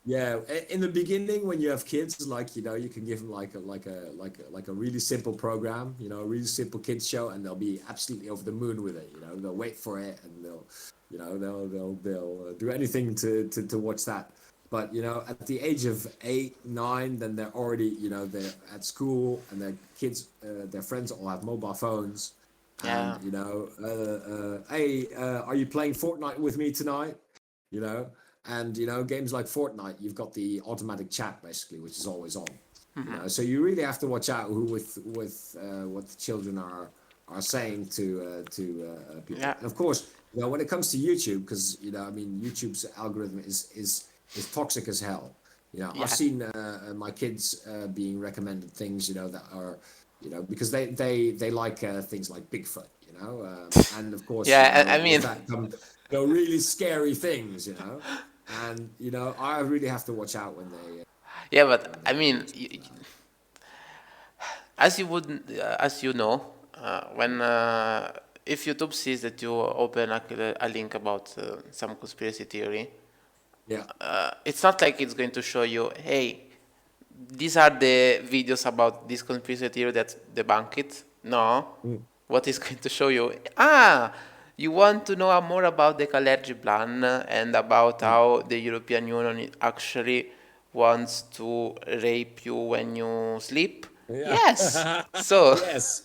yeah, in the beginning when you have kids, like you can give them like a really simple program, a really simple kids show, and they'll be absolutely over the moon with it. They'll wait for it, and they'll do anything to watch that. But at the age of 8, 9, then they're already they're at school, and their kids, their friends all have mobile phones, and Yeah, hey, are you playing Fortnite with me tonight? You know, and games like Fortnite, you've got the automatic chat basically, which is always on. So you really have to watch out who with what the children are saying to people. yeah, And of course, when it comes to YouTube, because I mean, YouTube's algorithm is toxic as hell. I've yeah, seen my kids being recommended things that are because they like things like Bigfoot, and of course yeah. I with mean, that come really scary things, and I really have to watch out yeah, but when I they mean, watch things like that. as you would, as you know, when if YouTube sees that you open a link about some conspiracy theory, Yeah. it's not like it's going to show you, hey, these are the videos about this conspiracy theory that debunk it. No, Mm. what is going to show you? You want to know more about the Kalergi plan and about Mm. how the European Union actually wants to rape you when you sleep? Yeah. Yes. So Yes.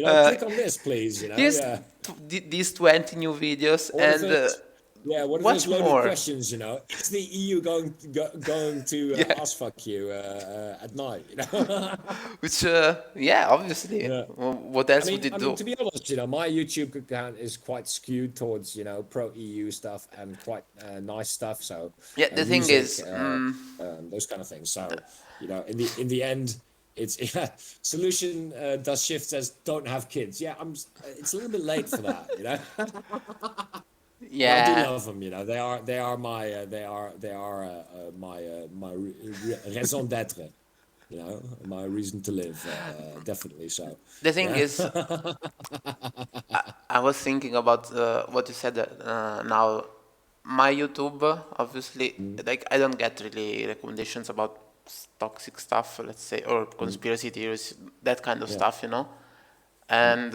uh, Click on this, please. here's Yeah. these 20 new videos, What if and those? Yeah. What if those watch loaded more. questions? Is the EU going to Yeah. ass fuck you at night? Which, yeah, obviously. Yeah. What else would it I mean, do? to be honest, my YouTube account is quite skewed towards, pro EU stuff and quite nice stuff. So, Yeah, the thing music, is, those kind of things. So, in the end, it's yeah. Solution does shift says don't have kids. Yeah, it's a little bit late for that. But I do yeah, love them. They are my raison d'être. My reason to live. Definitely so. the thing Yeah. is, I was thinking about what you said now. My YouTube, obviously, like I don't get really recommendations about toxic stuff, let's say, or conspiracy theories, that kind of Yeah. stuff, and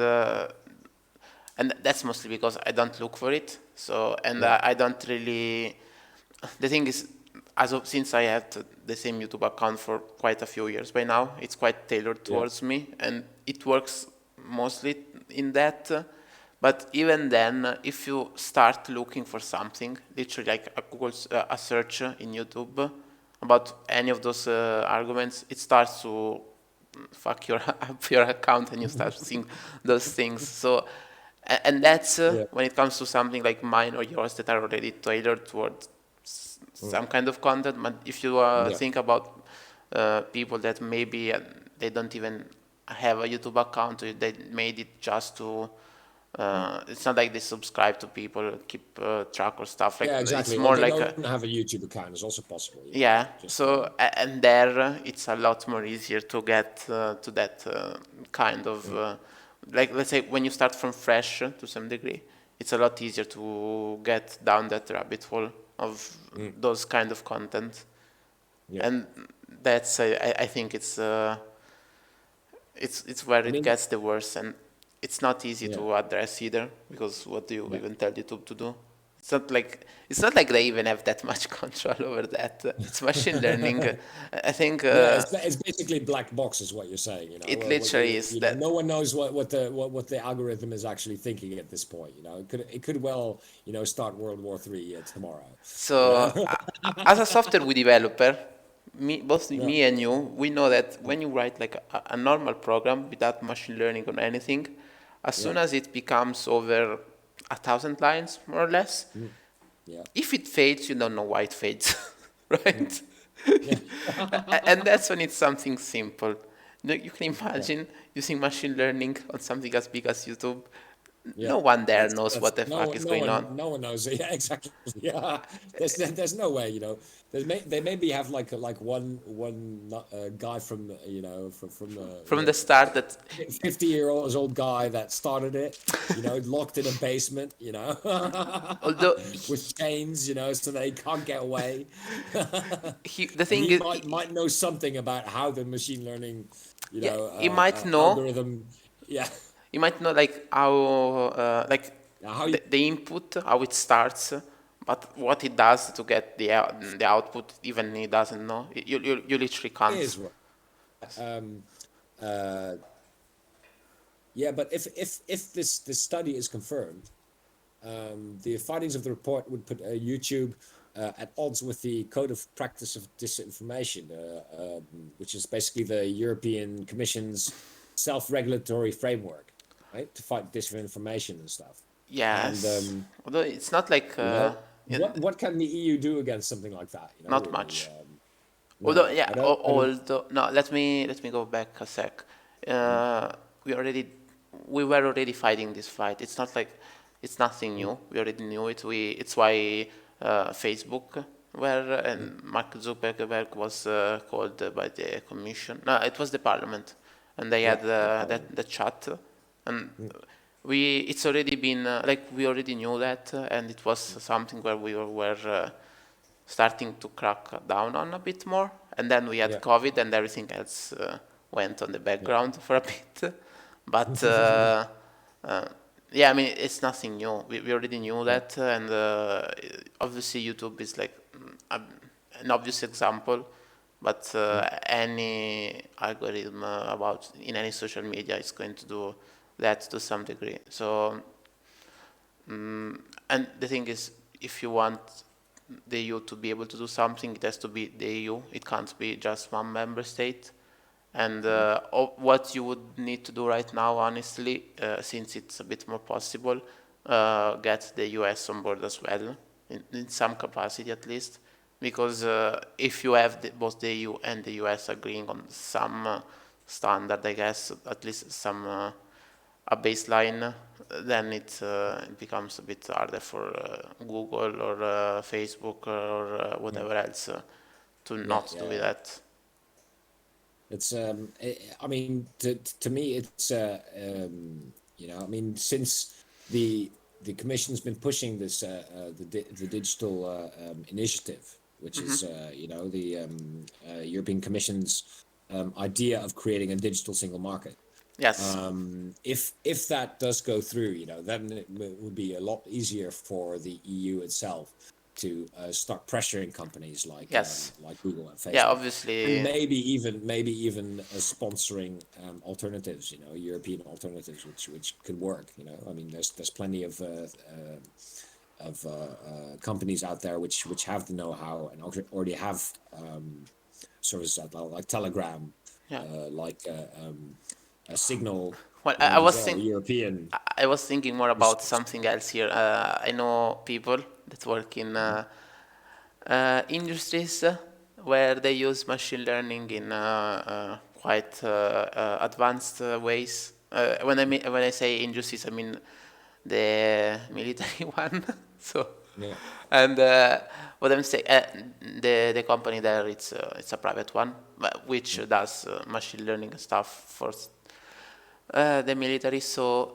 and that's mostly because I don't look for it. So, and Yeah. I don't really. The thing is, since I had the same YouTube account for quite a few years by now, it's quite tailored Yeah. towards me, and it works mostly in that. But even then, if you start looking for something, literally like a search in YouTube about any of those arguments, it starts to fuck your up your account, and you start seeing those things. So, and that's Yeah. when it comes to something like mine or yours that are already tailored towards some kind of content. But if you Yeah. think about people that maybe they don't even have a YouTube account, or they made it just to. It's not like they subscribe to people, keep track or stuff. Like Yeah, it's exactly. Or more they like a, don't have a YouTube account. It's also possible. yeah. Just So and there it's a lot more easier to get to that kind of like, let's say, when you start from fresh to some degree, it's a lot easier to get down that rabbit hole of those kind of content, yeah. and that's I think it's where I it mean, gets the worst, and it's not easy yeah. to address either, because what do you Yeah. even tell YouTube to do? It's not like they even have that much control over that. It's machine learning. I think Yeah, it's basically black box, is what you're saying. it What literally is that. no one knows what the algorithm is actually thinking at this point. It could well start World War III tomorrow. You So, know? as a software developer, both Yeah. me and you, we know that when you write like a normal program without machine learning or anything, as Yeah. soon as it becomes over 1,000 lines, more or less, Yeah. if it fades, you don't know why it fades, right? Yeah. And that's when it's something simple. You can imagine using machine learning on something as big as YouTube. Yeah, No one there knows that's what the no fuck one, is no going one, on. no one knows. Yeah, exactly. Yeah, there's no way. They maybe have like one guy from From the start, that 50-year-old guy that started it. Locked in a basement. although With chains. So they can't get away. the And thing he is, might know something about how the machine learning, yeah, he might know. algorithm. Yeah, You might know like how like how you the input, how it starts, but what it does to get the output, even he doesn't know. You literally can't. is right. Um, uh, yeah, but if this study is confirmed, the findings of the report would put YouTube at odds with the Code of Practice of Disinformation, which is basically the European Commission's self-regulatory framework, right, to fight disinformation and stuff. And Yes, although it's not like what can the EU do against something like that? not Really, much. Although, no, yeah, I don't. although no, let me go back a sec. Uh, we already we were already fighting this fight. It's not like it's nothing new. We already knew it. It's why Facebook were and Mark Zuckerberg was called by the commission. No, it was the parliament, and they Yeah, had the the chat, and it's already been like we already knew that, and it was something where we were starting to crack down on a bit more. And then we had yeah, COVID, and everything else went on the yeah. background for a bit. But uh, yeah, I mean, it's nothing new. We already knew Yeah. that, and obviously YouTube is like an obvious example. but any algorithm about in any social media is going to do that to some degree. So, and the thing is, if you want the EU to be able to do something, it has to be the EU. It can't be just one member state. And what you would need to do right now, honestly, since it's a bit more possible, get the US on board as well, in some capacity at least. Because if you have both the EU and the US agreeing on some standard, I guess, at least some a baseline, then it becomes a bit harder for Google or Facebook or whatever else to not do that. It's I mean, to me, it's you know, I mean, since the Commission's been pushing this the digital initiative, which is you know, the European Commission's idea of creating a digital single market. Yes. If that does go through, you know, then it would be a lot easier for the EU itself to start pressuring companies like Google and Facebook. Yeah, obviously. And maybe even sponsoring alternatives, you know, European alternatives, which could work. You know, I mean, there's plenty of companies out there which have the know-how and already have services out there, like Telegram, like a Signal. Well, I was European. I was thinking more about something else here. I know people that work in industries where they use machine learning in quite advanced ways. When I say industries, I mean the military one. So, and what I'm saying, the company there, it's a private one, but which does machine learning stuff for the military. So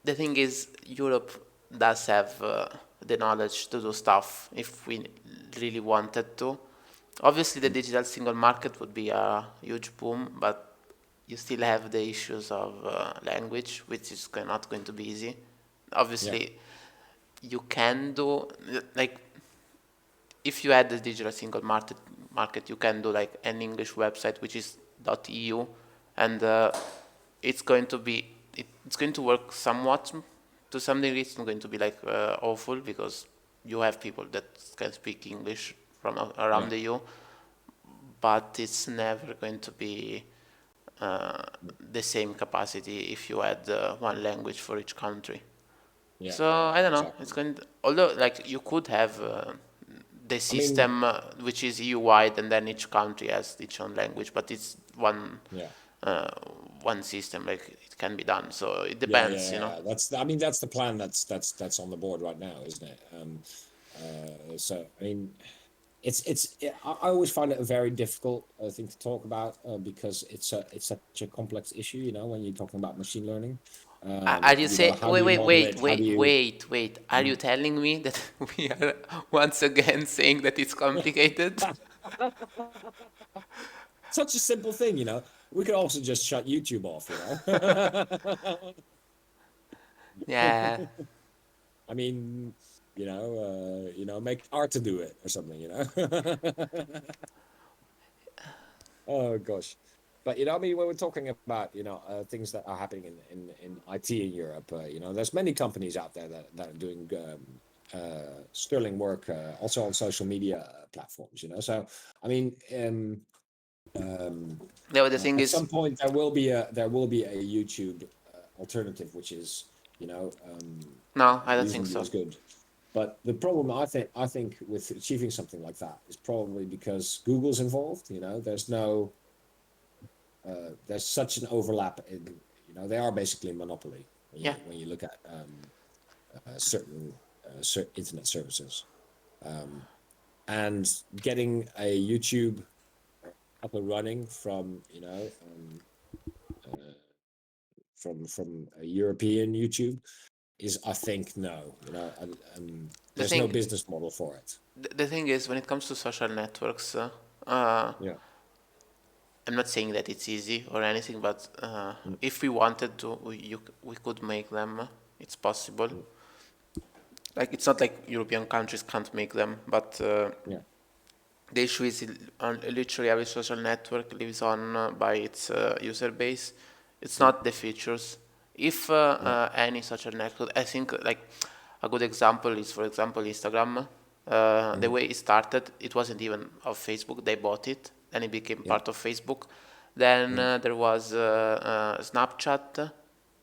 the thing is, Europe does have the knowledge to do stuff if we really wanted to. Obviously, the digital single market would be a huge boom, but you still have the issues of language, which is not going to be easy. Obviously, you can do, like, if you had the digital single market, you can do like an English website which is .eu, and it's going to work somewhat to some degree. It's not going to be like awful because you have people that can speak English from around the EU, but it's never going to be the same capacity if you had one language for each country. So I don't know. It's going to, although like you could have the system which is EU wide, and then each country has its own language, but it's one system. Like it can be done. So it depends, you know. That's the plan that's on the board right now, isn't it? So I mean, I always find it a very difficult thing to talk about because it's such a complex issue. You know, when you're talking about machine learning. Are you saying? Wait. Are you telling me that we are once again saying that it's complicated? Such a simple thing, you know. We could also just shut YouTube off, you know. Yeah. I mean, you know, make art to do it or something, you know. Oh gosh. But you know, I mean, when we're talking about things that are happening in IT in Europe, you know, there's many companies out there that are doing sterling work also on social media platforms. You know, so I mean, the thing at some point there will be a YouTube alternative, which is no, I don't think so. Is good. But the problem I think with achieving something like that is probably because Google's involved. You know, there's such an overlap in, they are basically a monopoly when you look at certain internet services, and getting a YouTube up and running from from a European YouTube is, I think, no. There's no business model for it. The thing is, when it comes to social networks, I'm not saying that it's easy or anything, but if we wanted to, we could make them. It's possible. Like, it's not like European countries can't make them, but The issue is literally every social network lives on by its user base. It's not the features. If any social network, I think like a good example is, for example, Instagram. The way it started, it wasn't even of Facebook. They bought it, and it became part of Facebook. Then there was Snapchat,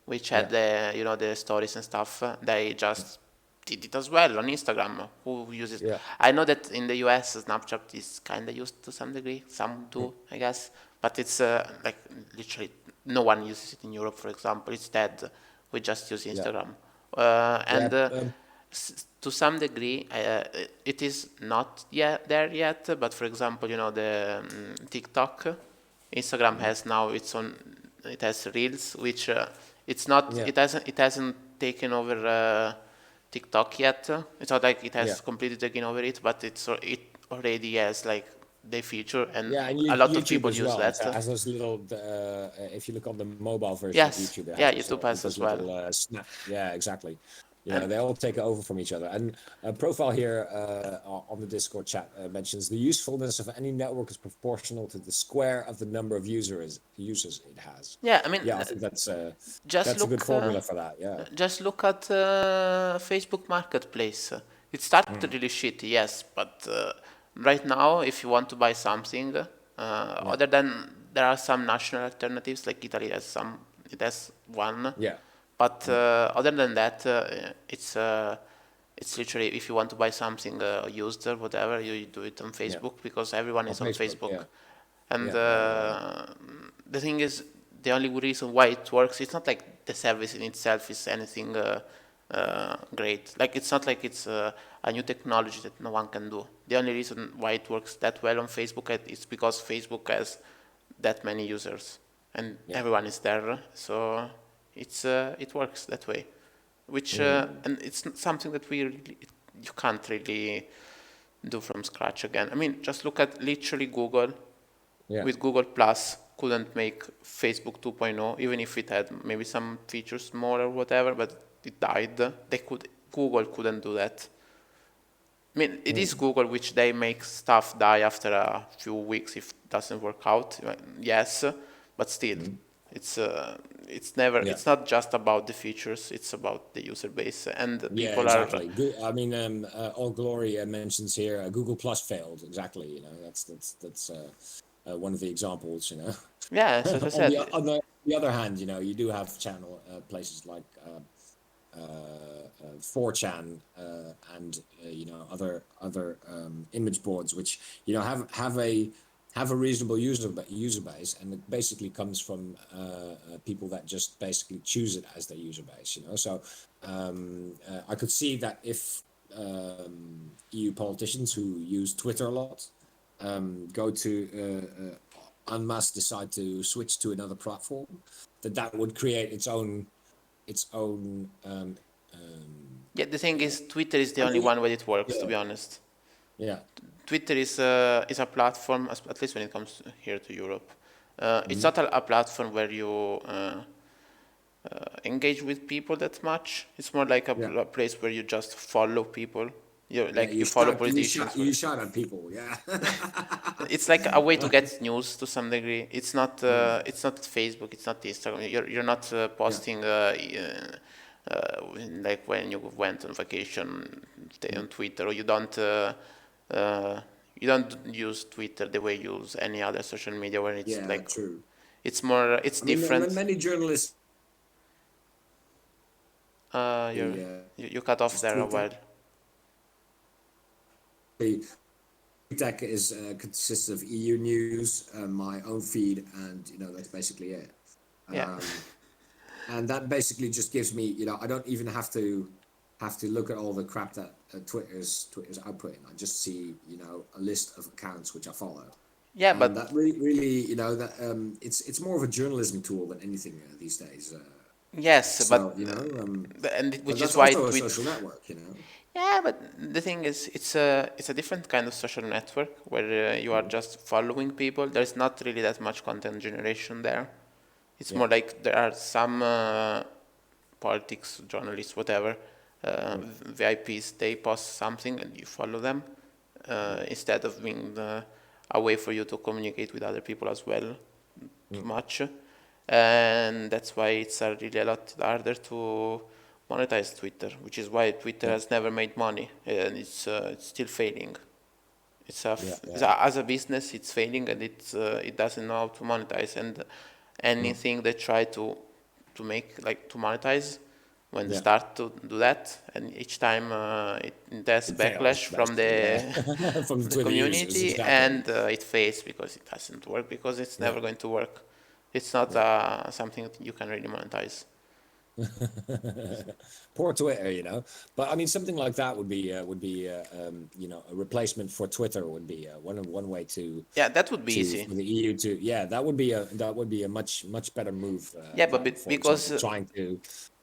which had the stories and stuff. They just did it as well on Instagram. Who uses? Yeah. I know that in the US, Snapchat is kind of used to some degree. Some do, I guess, but it's like literally no one uses it in Europe. For example, it's dead. We just use Instagram, and to some degree, it is not yet there yet. But for example, the TikTok, Instagram has now its own. It has Reels, which it's not. Yeah. It hasn't taken over TikTok yet. It's not like it Yeah. has completely taken over it, but it already has like the feature, and Yeah, and a lot of YouTube people as use well. It that. has those little. If you look on the mobile version of Yes, YouTube, it yeah, has YouTube has those as well. little snap. Yeah, exactly. And They all take over from each other. And a profile here on the Discord chat mentions the usefulness of any network is proportional to the square of the number of users it has. yeah, I mean, Yeah, I think that's just a good look, formula for that. Yeah. just look at Facebook Marketplace. It started really shitty, yes, but right now, if you want to buy something, Yeah. other than there are some national alternatives, like Italy has some, it has one, Yeah. but other than that, it's literally if you want to buy something used or whatever, you do it on Yeah. Facebook because everyone On is on Facebook. Facebook. Yeah. And Yeah. Yeah. the thing is, the only reason why it works, it's not like the service in itself is anything great. Like it's not like it's a new technology that no one can do. The only reason why it works that well on Facebook is because Facebook has that many users and Yeah. everyone is there. So it works that way, which and it's something that you can't really do from scratch again. I mean, just look at literally Google Yeah. with Google Plus couldn't make Facebook 2.0, even if it had maybe some features more or whatever, but it died. Google couldn't do that. I mean, it is Google which they make stuff die after a few weeks if it doesn't work out. Yes, but still, it's never. Yeah. It's not just about the features. It's about the user base, and Yeah, people are. exactly. I mean, All Glory mentions here Google Plus failed. Exactly. That's one of the examples. Yeah, as I On said, the other hand, you do have channel places like 4chan and other image boards which have a reasonable user base, and it basically comes from people that just basically choose it as their user base. So I could see that if EU politicians who use Twitter a lot go to en masse decide to switch to another platform, that would create its own yeah. The thing is, Twitter is the only one where it works. To be honest. yeah. Twitter is a platform, at least when it comes here to Europe. It's not a platform where you engage with people that much. It's more like a place where you just follow people. You follow politicians. You shout at people. Yeah. It's like a way to get news to some degree. It's not. It's not Facebook. It's not Instagram. You're not posting. Like when you went on vacation, stay on Twitter, or you don't. You don't use Twitter the way you use any other social media where it's like True. it's more it's I mean, different. many journalists. You cut off there a while. Tech consists of EU news, my own feed, and that's basically it. Yeah. And that basically just gives me, I don't even have to look at all the crap that Twitter's outputting. I just see, a list of accounts which I follow. Yeah, and but that really, that it's more of a journalism tool than anything these days. yes, So, and but which that's is why also a social network. Yeah, but the thing is, it's a different kind of social network where you are just following people. There's not really that much content generation there. It's more like there are some politics journalists, whatever, VIPs. They post something and you follow them. instead of being a way for you to communicate with other people as well too much. And that's why it's really a lot harder to monetize Twitter, which is why Twitter has never made money, and it's still failing. As a business, it's failing, and it doesn't know how to monetize. And anything they try to make, like, to monetize, when they start to do that, and each time it has backlash from the from the the Twitter users, community, exactly. and it fails because it doesn't work, because it's never going to work. It's not something that you can really monetize. Poor Twitter, you know. But I mean, something like that would be you know, a replacement for Twitter would be one way to Yeah, that would be easy. for the EU to, yeah, that would be a much better move Yeah, but than, for because example, trying to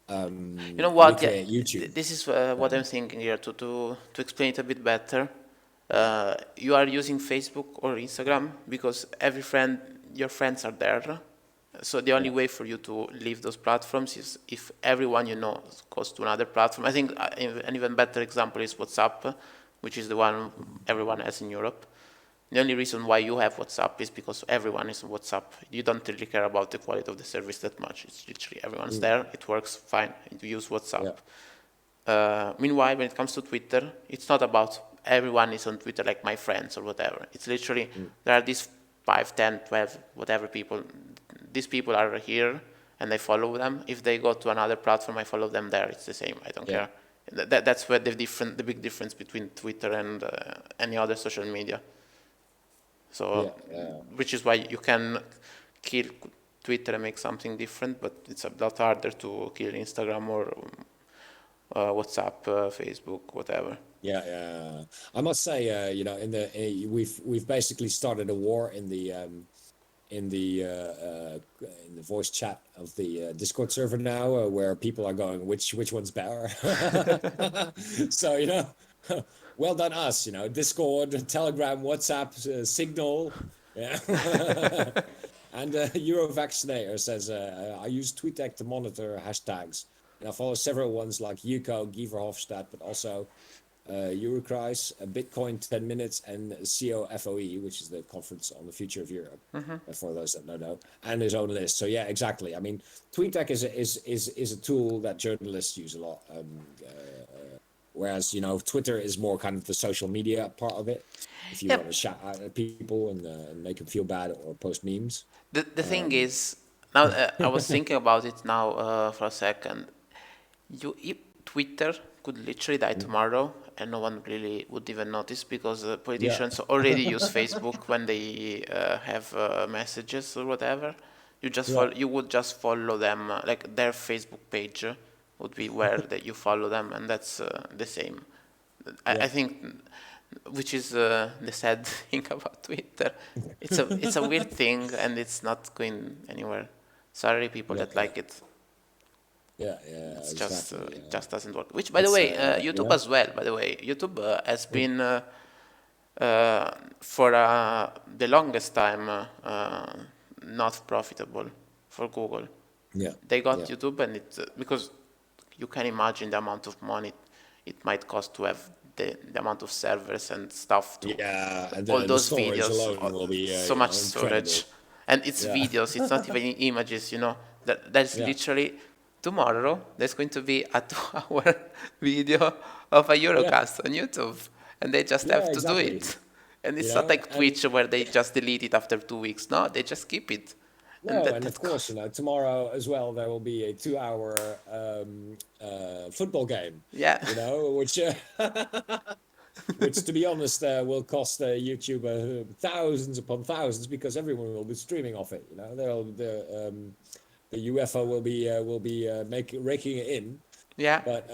you know what? Yeah, recreate YouTube. this is what I'm thinking here to explain it a bit better. You are using Facebook or Instagram because your friends are there. So the only way for you to leave those platforms is if everyone you know goes to another platform. I think an even better example is WhatsApp, which is the one everyone has in Europe. The only reason why you have WhatsApp is because everyone is on WhatsApp. You don't really care about the quality of the service that much. It's literally everyone's there. It works fine. You use WhatsApp. Meanwhile, when it comes to Twitter, it's not about everyone is on Twitter like my friends or whatever. It's literally there are these 5, 10, 12, whatever people. These people are here and I follow them. If they go to another platform, I follow them there. It's the same. I don't care. That's where the big difference between Twitter and any other social media. So, which is why you can kill Twitter and make something different, but it's a lot harder to kill Instagram or WhatsApp, Facebook, whatever. Yeah. I must say, you know, we've basically started a war in the voice chat of the Discord server now, where people are going, which one's better? So, you know, well done us, you know, Discord, Telegram, WhatsApp, Signal, yeah. And Eurovaccinator says, I use TweetDeck to monitor hashtags, and I follow several ones like Yuko, Gieverhofstadt, but also Eurocast, Bitcoin 10 Minutes, and COFOE, which is the Conference on the Future of Europe, for those that don't know, and his own list. So yeah, exactly. I mean, TweetDeck is a tool that journalists use a lot, whereas, you know, Twitter is more kind of the social media part of it. If you want to shout out at people and make them feel bad or post memes. The thing is, now I was thinking about it now for a second. Twitter could literally die tomorrow, and no one really would even notice because politicians already use Facebook when they have messages or whatever. You would just follow them, like their Facebook page would be where that you follow them, and that's the same. I think, which is the sad thing about Twitter. It's a weird thing, and it's not going anywhere. Sorry, people that like it. It's Just it just doesn't work. Which, by the way, YouTube as well. By the way, YouTube has been for the longest time not profitable for Google. They got YouTube, and it because you can imagine the amount of money it might cost to have the amount of servers and stuff to and all those the storage videos, alone will be so much storage, and it's videos. It's not even images. You know, there's literally. Tomorrow, there's going to be a 2-hour video of a Eurocast on YouTube, and they just have to do it. And it's not like Twitch where they just delete it after 2 weeks. No, they just keep it. No, and of course, you know, tomorrow as well, there will be a 2-hour football game. Yeah. You know, which, which to be honest, will cost YouTube thousands upon thousands because everyone will be streaming off it. You know, the UFO will be raking it in. Yeah. But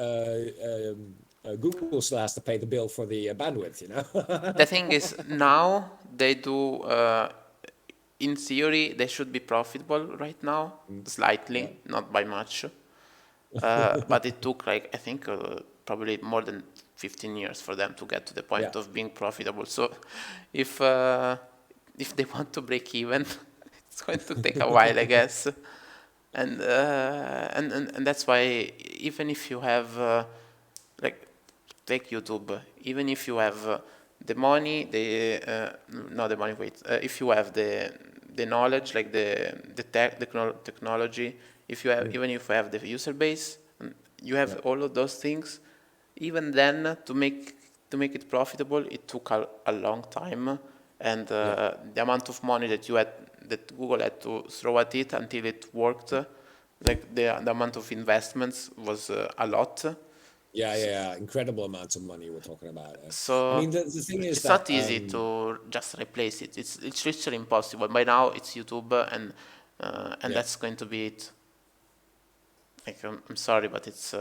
Google still has to pay the bill for the bandwidth. You know. The thing is, now they do. In theory, they should be profitable right now, slightly, not by much. But it took, like, I think probably more than 15 years for them to get to the point of being profitable. So if they want to break even, it's going to take a while, I guess. And that's why even if you have like take YouTube, even if you have the money, not the money. Wait, if you have the knowledge, like the technology, if you have even if you have the user base, you have all of those things. Even then, to make it profitable, it took a long time, and the amount of money that Google had to throw at it until it worked, like the amount of investments was a lot. Yeah. Incredible amounts of money we're talking about. I So mean, the thing is it's that not easy to just replace it. It's literally impossible. By now, it's YouTube, and yeah, that's going to be it. Like I'm sorry, but it's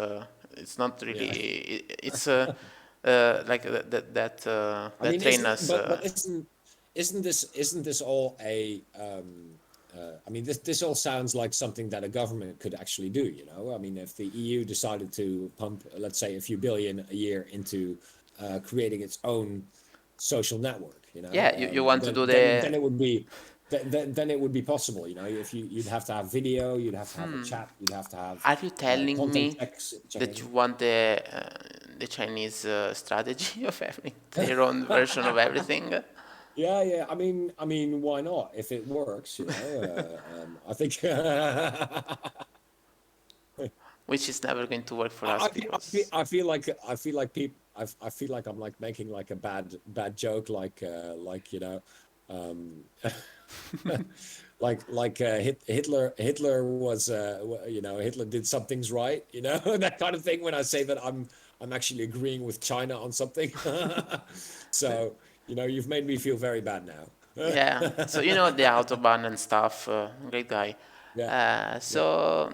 not really. yeah. Like I that mean, train isn't us. but isn't this all a I mean, this all sounds like something that a government could actually do, you know? I mean, if the EU decided to pump, let's say, a few billion a year into creating its own social network, you know, Yeah, you want to do then the. it would be then it would be possible, you know. If you'd have to have video, you'd have to have a chat, you'd have to have Are you telling content me that you exchange. want the Chinese strategy of having their own version of everything? Yeah. I mean, why not? If it works, you know, I think. Which is never going to work for I, us I feel, I feel, because. people. I feel like I'm like making like a bad joke, like you know, um, Hitler was you know, Hitler did some things right, you know, that kind of thing. When I say that I'm actually agreeing with China on something, so you know, you've made me feel very bad now. Yeah, so you know the autobahn and stuff. Great guy. Yeah, yeah. So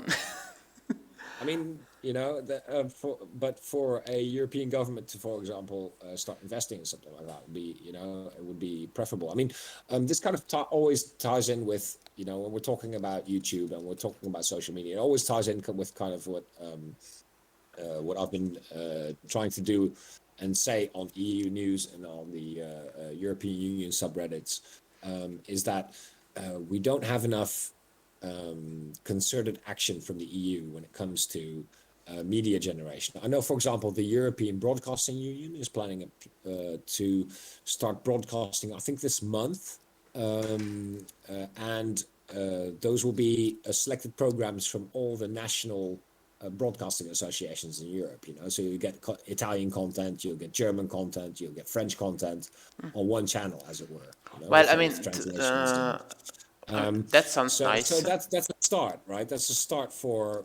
I mean, you know, but for a European government to, for example, start investing in something like that would be, you know, it would be preferable. I mean, this kind of always ties in with, you know, when we're talking about YouTube and we're talking about social media, it always ties in with kind of what I've been trying to do and say on EU news and on the European Union subreddits, is that we don't have enough concerted action from the EU when it comes to media generation. I know, for example, the European Broadcasting Union is planning to start broadcasting, I think, this month, and those will be selected programs from all the national broadcasting associations in Europe. You know, so you get Italian content, you'll get German content, you'll get French content on one channel, as it were. You know, well, I with mean, translations done. that sounds So nice. that's a start, right? That's a start for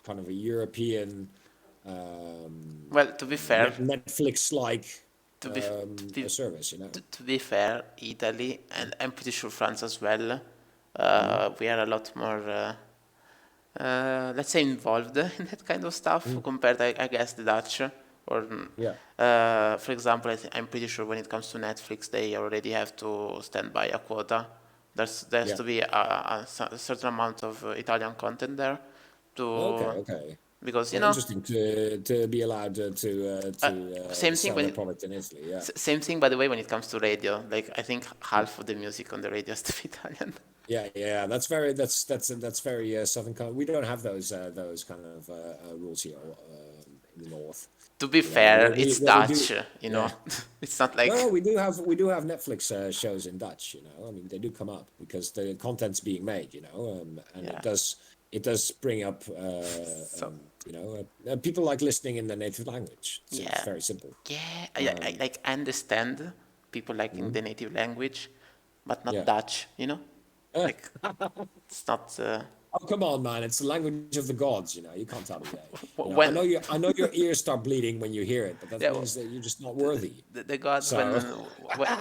kind of a European Well, to be fair, Netflix like to be to be service, you know. to be fair, Italy and I'm pretty sure France as well. Mm, We are a lot more, let's say, involved in that kind of stuff mm, compared, I guess, the Dutch. Or, yeah, for example, I'm pretty sure when it comes to Netflix, they already have to stand by a quota. There's yeah. to be a certain amount of Italian content there, Okay, to okay. because Well, interesting to be allowed to same thing sell when their product in Italy. Yeah, same thing by the way when it comes to radio. Like I think mm. half of the music on the radio is to be Italian. Yeah. That's very Southern. We don't have those kind of rules here in the north. To be You know, fair, it's what we do, Dutch, you know. yeah. It's not No, like we do have Netflix shows in Dutch. You know, I mean, they do come up because the content's being made. You know, and yeah. it does bring up So you know, people like listening in their native language. It's yeah, very simple. yeah. I like I understand people liking Mhm. the native language, but not Yeah. Dutch. You know, like it's not. Oh, come on, man! It's the language of the gods. You know, you can't tell me that. You know, I When know you. I know your ears start bleeding when you hear it, but that yeah, means that you're just not worthy. the gods So,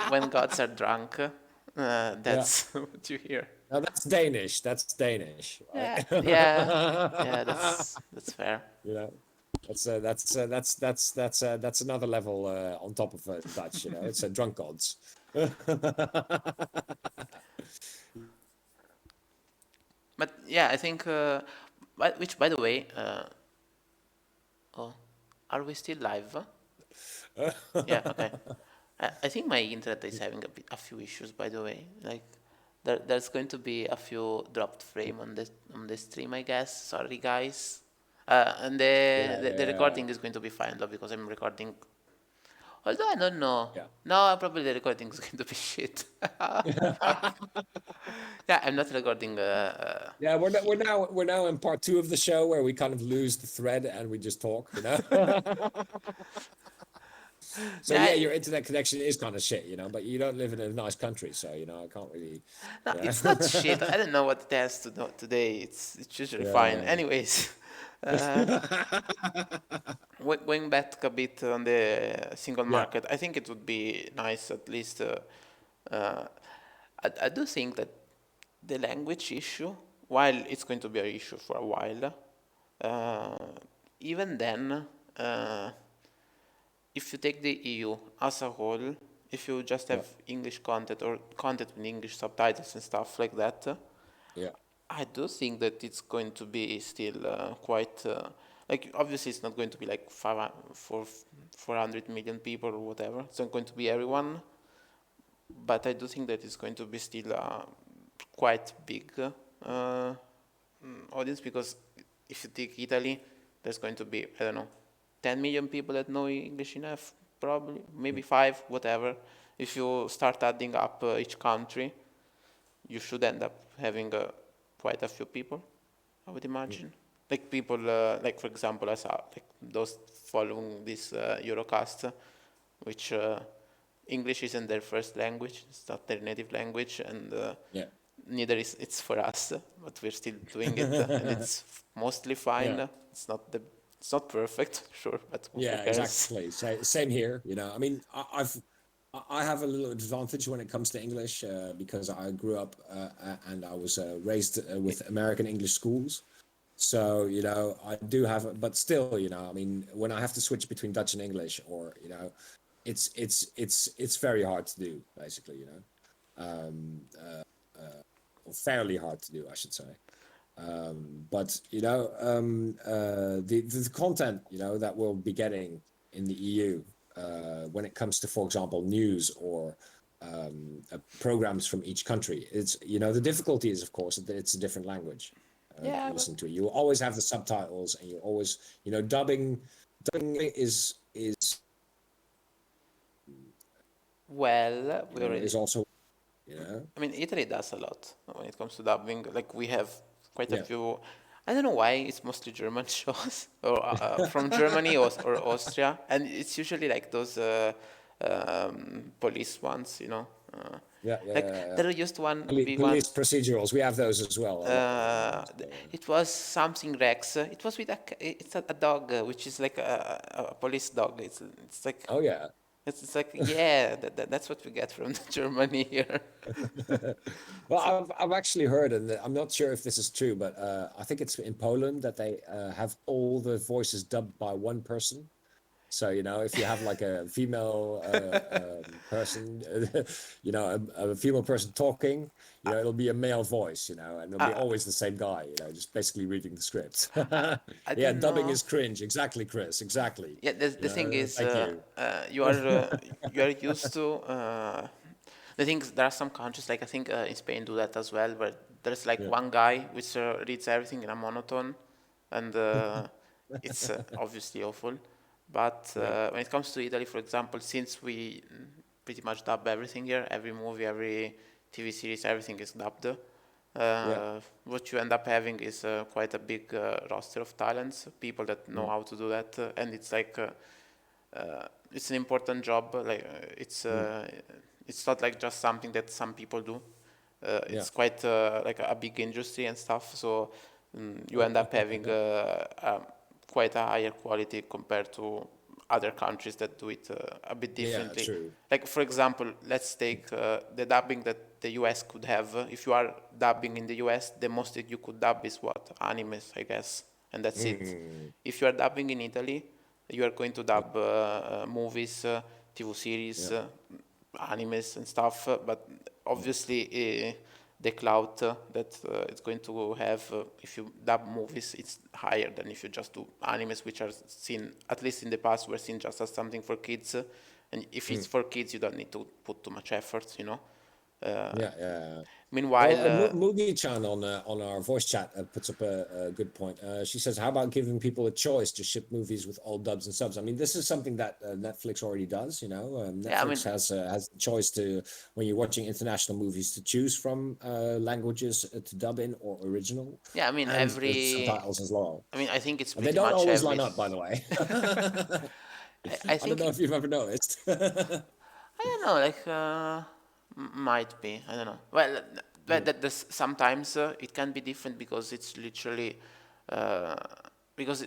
when gods are drunk, yeah. that's what you hear. Now that's Danish. That's Danish, right? Yeah, yeah, yeah. That's fair. You know, that's another level on top of Dutch. You know, it's drunk gods. But yeah, I think. Which, by the way, oh, are we still live? Yeah. Okay. I think my internet is having a few issues. By the way, like there's going to be a few dropped frame on the stream. I guess. Sorry, guys. And Yeah, the yeah. recording is going to be fine though because I'm recording Although I don't know. Yeah. No, probably the recording is going to be shit. Yeah, I'm not recording. Yeah, we're now in part two of the show where we kind of lose the thread and we just talk, you know. So Yeah, yeah, your internet connection is kind of shit, you know, but you don't live in a nice country, so you know I can't really. no, Yeah, it's not shit. I don't know what it has to do today. It's usually fine. yeah, Anyways, uh, going back a bit on the single yeah, market, I think it would be nice at least. Uh, I do think that the language issue, while it's going to be an issue for a while, uh, even then, if you take the EU as a whole, if you just yeah, have English content or content with English subtitles and stuff like that, yeah, I do think that it's going to be still quite like obviously it's not going to be like 400 million people or whatever. It's not going to be everyone, but I do think that it's going to be still quite big audience because if you take Italy, there's going to be I don't know 10 million people that know English enough, probably maybe five, whatever. If you start adding up each country, you should end up having quite a few people, I would mm, imagine. Like people, like for example, I saw like those following this Eurocast, which English isn't their first language, it's not their native language, and yeah, neither is it's for us, but we're still doing it, and it's mostly yeah. fine. It's not perfect, sure, but who Yeah, cares? exactly. Same here. You know, I mean, I have a little advantage when it comes to English because I grew up and I was raised with American English schools. So, you know, I do have, but still, you know, I mean, when I have to switch between Dutch and English, or you know, it's very hard to do, basically, you know, um, or fairly hard to do, I should say. But you know, the content you know that we'll be getting in the EU when it comes to, for example, news or programs from each country, it's you know the difficulty is of course that it's a different language to Yeah, but listen to. You will always have the subtitles, and you always you know dubbing is well, you we know already is also you know I mean, Italy does a lot when it comes to dubbing. Like we have quite a yeah few. I don't know why it's mostly German shows or from Germany or Austria, and it's usually like those police ones, you know. Like yeah. there used one big one. Police procedurals, we have those as well, a lot of them, you know. So, It was something Rex. It was with it's a dog, which is like a police dog. It's like oh yeah. it's like yeah, that's what we get from Germany here. Well, So, I've actually heard, and I'm not sure if this is true, but I think it's in Poland that they have all the voices dubbed by one person. So, you know, if you have like a female person, you know, a female person talking, you know, it'll be a male voice, you know, and it'll be uh, always the same guy, you know, just basically reading the script. I Yeah, don't dubbing know. is cringe. Exactly, Chris. Exactly. Yeah, You the thing know, is, thank you. you are used to. The things there are some countries like I think in Spain do that as well, where there's like Yeah. one guy which reads everything in a monotone, and it's obviously awful. But Yeah. when it comes to Italy, for example, since we pretty much dub everything here, every movie, every TV series, everything is dubbed. Yeah. What you end up having is quite a big roster of talents, people that know Mm, how to do that, and it's an important job. Like mm, it's not like just something that some people do. yeah. It's quite like a big industry and stuff. So you end up having quite a higher quality compared to other countries that do it a bit Yeah, differently. true. Like for example, let's take the dubbing that the US could have. If you are dubbing in the US, the most that you could dub is what animes, I guess, and that's it. Mm, If you are dubbing in Italy, you are going to yeah, dub movies, TV series, yeah, animes and stuff. But mm, obviously, the clout that it's going to have if you dub movies, it's higher than if you just do animes, which are seen, at least in the past, were seen just as something for kids. And if it's mm, for kids, you don't need to put too much effort, you know. Yeah. Well, Meanwhile, Mugi-chan on our voice chat puts up a good point. She says, "How about giving people a choice to ship movies with all dubs and subs?" I mean, this is something that Netflix already does. You know, yeah, I Netflix mean, has the choice to, when you're watching international movies, to choose from languages to dub in or original, yeah, I mean, and subtitles as well. I think it's And they pretty don't much always every. line up, by the way. I I don't think know if you've ever noticed. I don't know, like might be. I don't know. Well, sometimes it can be different because it's literally uh, because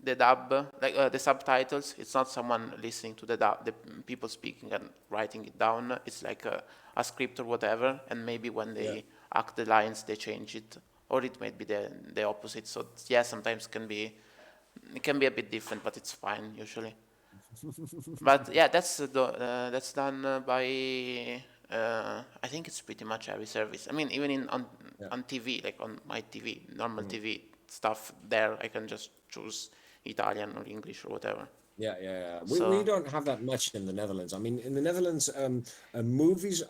the dub, the subtitles. It's not someone listening to the dub, the people speaking and writing it down. It's like a script or whatever, and maybe when Yeah. they act the lines, they change it, or it might be the opposite. So yeah, sometimes it can be a bit different, but it's fine usually. But yeah, that's done by. I think it's pretty much every service. I mean, even Yeah. on TV, like on my TV, normal Mm. TV stuff, there I can just choose Italian or English or whatever. Yeah. We So don't have that much in the Netherlands. I mean, in the Netherlands, movies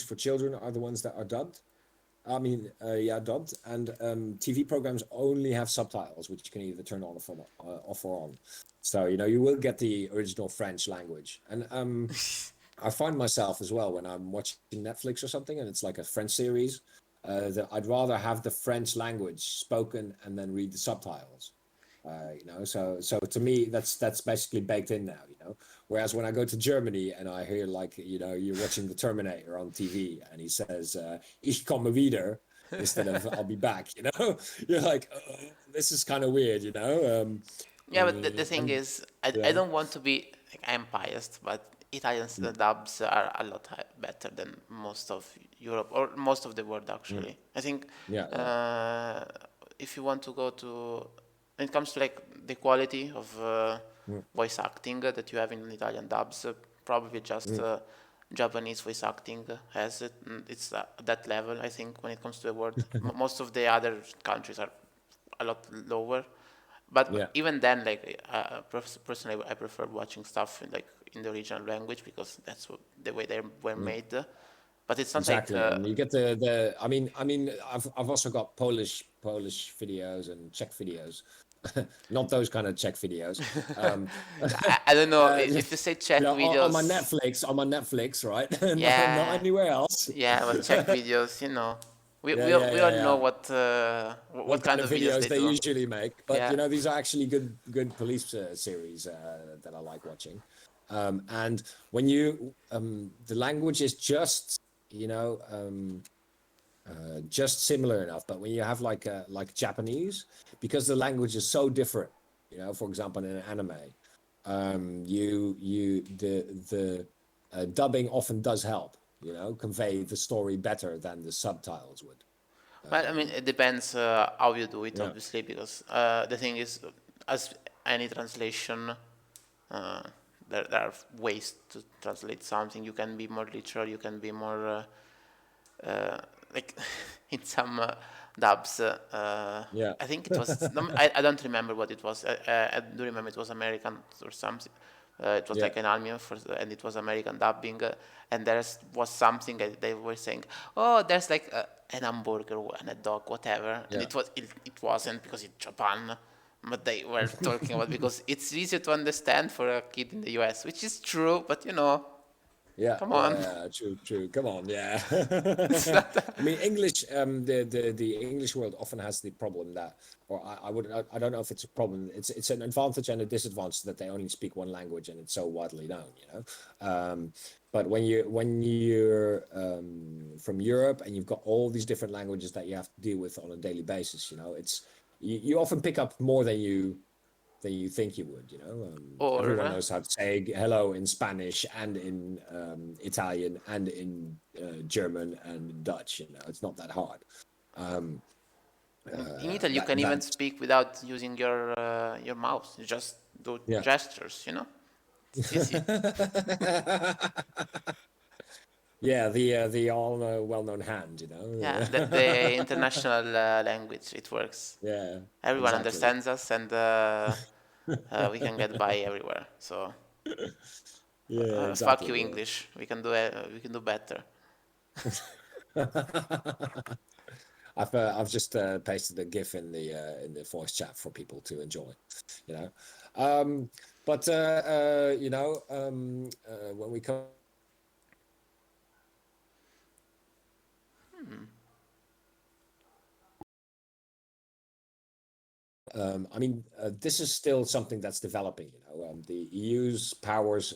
for children are the ones that are dubbed. I mean, yeah, dubbed, and TV programs only have subtitles, which you can either turn on or off or on. So, you know, you will get the original French language. And I find myself as well when I'm watching Netflix or something, and it's like a French series, that I'd rather have the French language spoken and then read the subtitles. You know, so to me, that's basically baked in now. You know, whereas when I go to Germany and I hear, like, you know, you're watching the Terminator on TV and he says, "Ich komme wieder," instead of "I'll be back," you know, you're like, this is kind of weird, you know. yeah, but the thing And is, I yeah. don't want to be like I'm biased, but Italian Mm, dubs are a lot better than most of Europe or most of the world mm. actually. I think Yeah. uh, if you want to go to when it comes to like the quality of Mm, voice acting that you have in Italian dubs, probably just mm. Japanese voice acting has it. It's at that level, I think, when it comes to the world. Most of the other countries are a lot lower. Yeah. But even then, like personally, I prefer watching stuff in the original language because that's the way they were Mm. made. But it's not like Exactly, and you get the. I mean, I've also got Polish videos and Czech videos, not those kind of Czech videos. Um, I don't know you if you say Czech on my videos. Netflix, right? Not Yeah, anywhere else. yeah, but Czech videos, we all know Yeah. what What kind kind of of videos videos they they do. usually make, but you Yeah. know, these are actually good police series that I like watching. And when the language is just, you know, just similar enough. But when you have like Japanese, because the language is so different, you know, for example, in an anime, the dubbing often does help, you know, convey the story better than the subtitles would. Well, I mean, it depends how you do it, Yeah. obviously, because the thing is, as any translation, uh, there are ways to translate something. You can be more literal. You can be more like in some dubs. Yeah. I think it was. No, I don't remember what it was. I do remember it was American or something. It was Yeah. like an anime and it was American dubbing. And there was something that they were saying, "Oh, there's like an hamburger and a dog, whatever." And Yeah. it wasn't because it's Japan, but they were talking about because it's easier to understand for a kid in the US, which is true. But come on, True. Come on, yeah. it's not. I mean, English. The English world often has the problem that, or I don't know if it's a problem. It's an advantage and a disadvantage that they only speak one language and it's so widely known. You know, but when you're from Europe and you've got all these different languages that you have to deal with on a daily basis, you know, you often pick up more than you think you would, you know. Or Everyone knows how to say hello in Spanish and in Italian and in German and Dutch. You know, it's not that hard. in Italy, you can even That speak without using your mouse. You just do yeah. gestures. It's easy. Yeah, the all well-known hand, you Yeah, know. the international language. It works. Yeah, Everyone exactly. understands us, and we can get by everywhere. So Yeah, Fuck exactly. you, English. We can do better. I've just pasted a GIF in the voice chat for people to enjoy, you know. Um, but when we come, I mean, this is still something that's developing. The EU's powers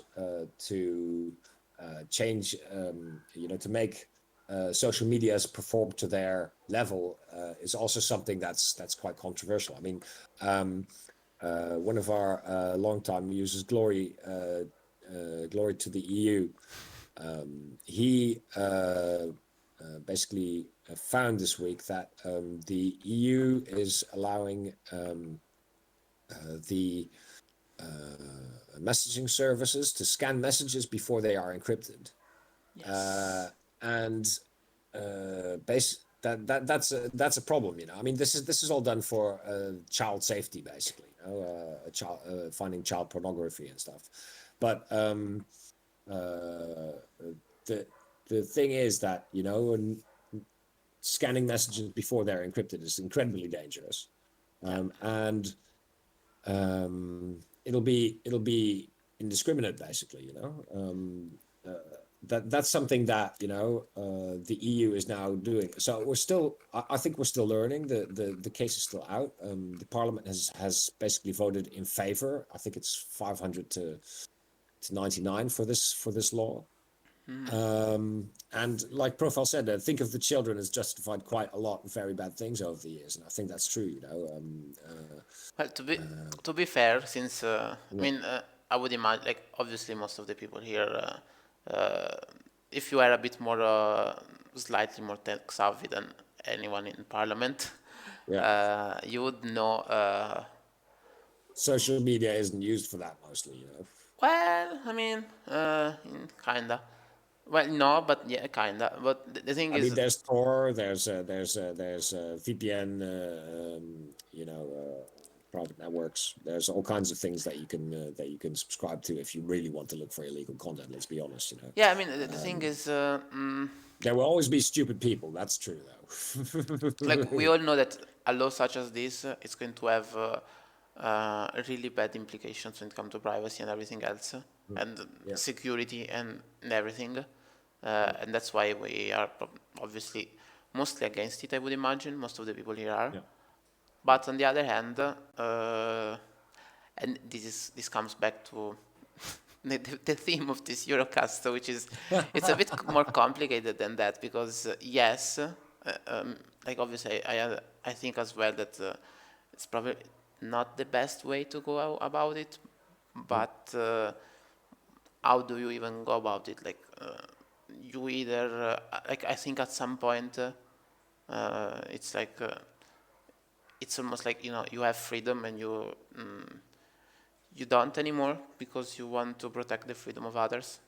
to change, to make social medias perform to their level is also something that's quite controversial. I mean, um, one of our longtime users, Glory to the EU, he basically found this week that the EU is allowing the messaging services to scan messages before they are encrypted, Yes. and that's a problem. I mean, this is all done for child safety, basically. Child finding child pornography and stuff, but uh, the the thing is that scanning messages before they're encrypted is incredibly dangerous, Yeah. and it'll be indiscriminate, basically. That's something that the EU is now doing. So I think we're still learning. The case is still out. The Parliament has basically voted in favor. I think it's 500 to 99 for this law. And like Profile said, think of the children has justified quite a lot of very bad things over the years, and I think that's true. Well, to be fair, since Yeah, I would imagine, like, obviously most of the people here, if you are a bit more, slightly more tech savvy than anyone in Parliament, yeah. you would know. Social media isn't used for that mostly. Well, kinda. Well, no, but yeah, kinda. But the thing I mean, is, there's Tor, there's VPN, private networks. There's all kinds of things that you can subscribe to if you really want to look for illegal content. Let's be honest. yeah, the thing is, There will always be stupid people. That's true, like, though. we all know that a law such as this is going to have really bad implications when it comes to privacy and everything else, and Yeah, security and everything. And that's why we are obviously mostly against it, I would imagine. Most of the people here are. yeah, yeah, But on the other hand, and this comes back to the theme of this Eurocast, which is it's a bit more complicated than that, because yes, like, obviously I think as well that it's probably not the best way to go about it, mm, but how do you even go about it? Like, you either like, I think at some point it's like, it's almost like, you have freedom, and you don't anymore because you want to protect the freedom of others.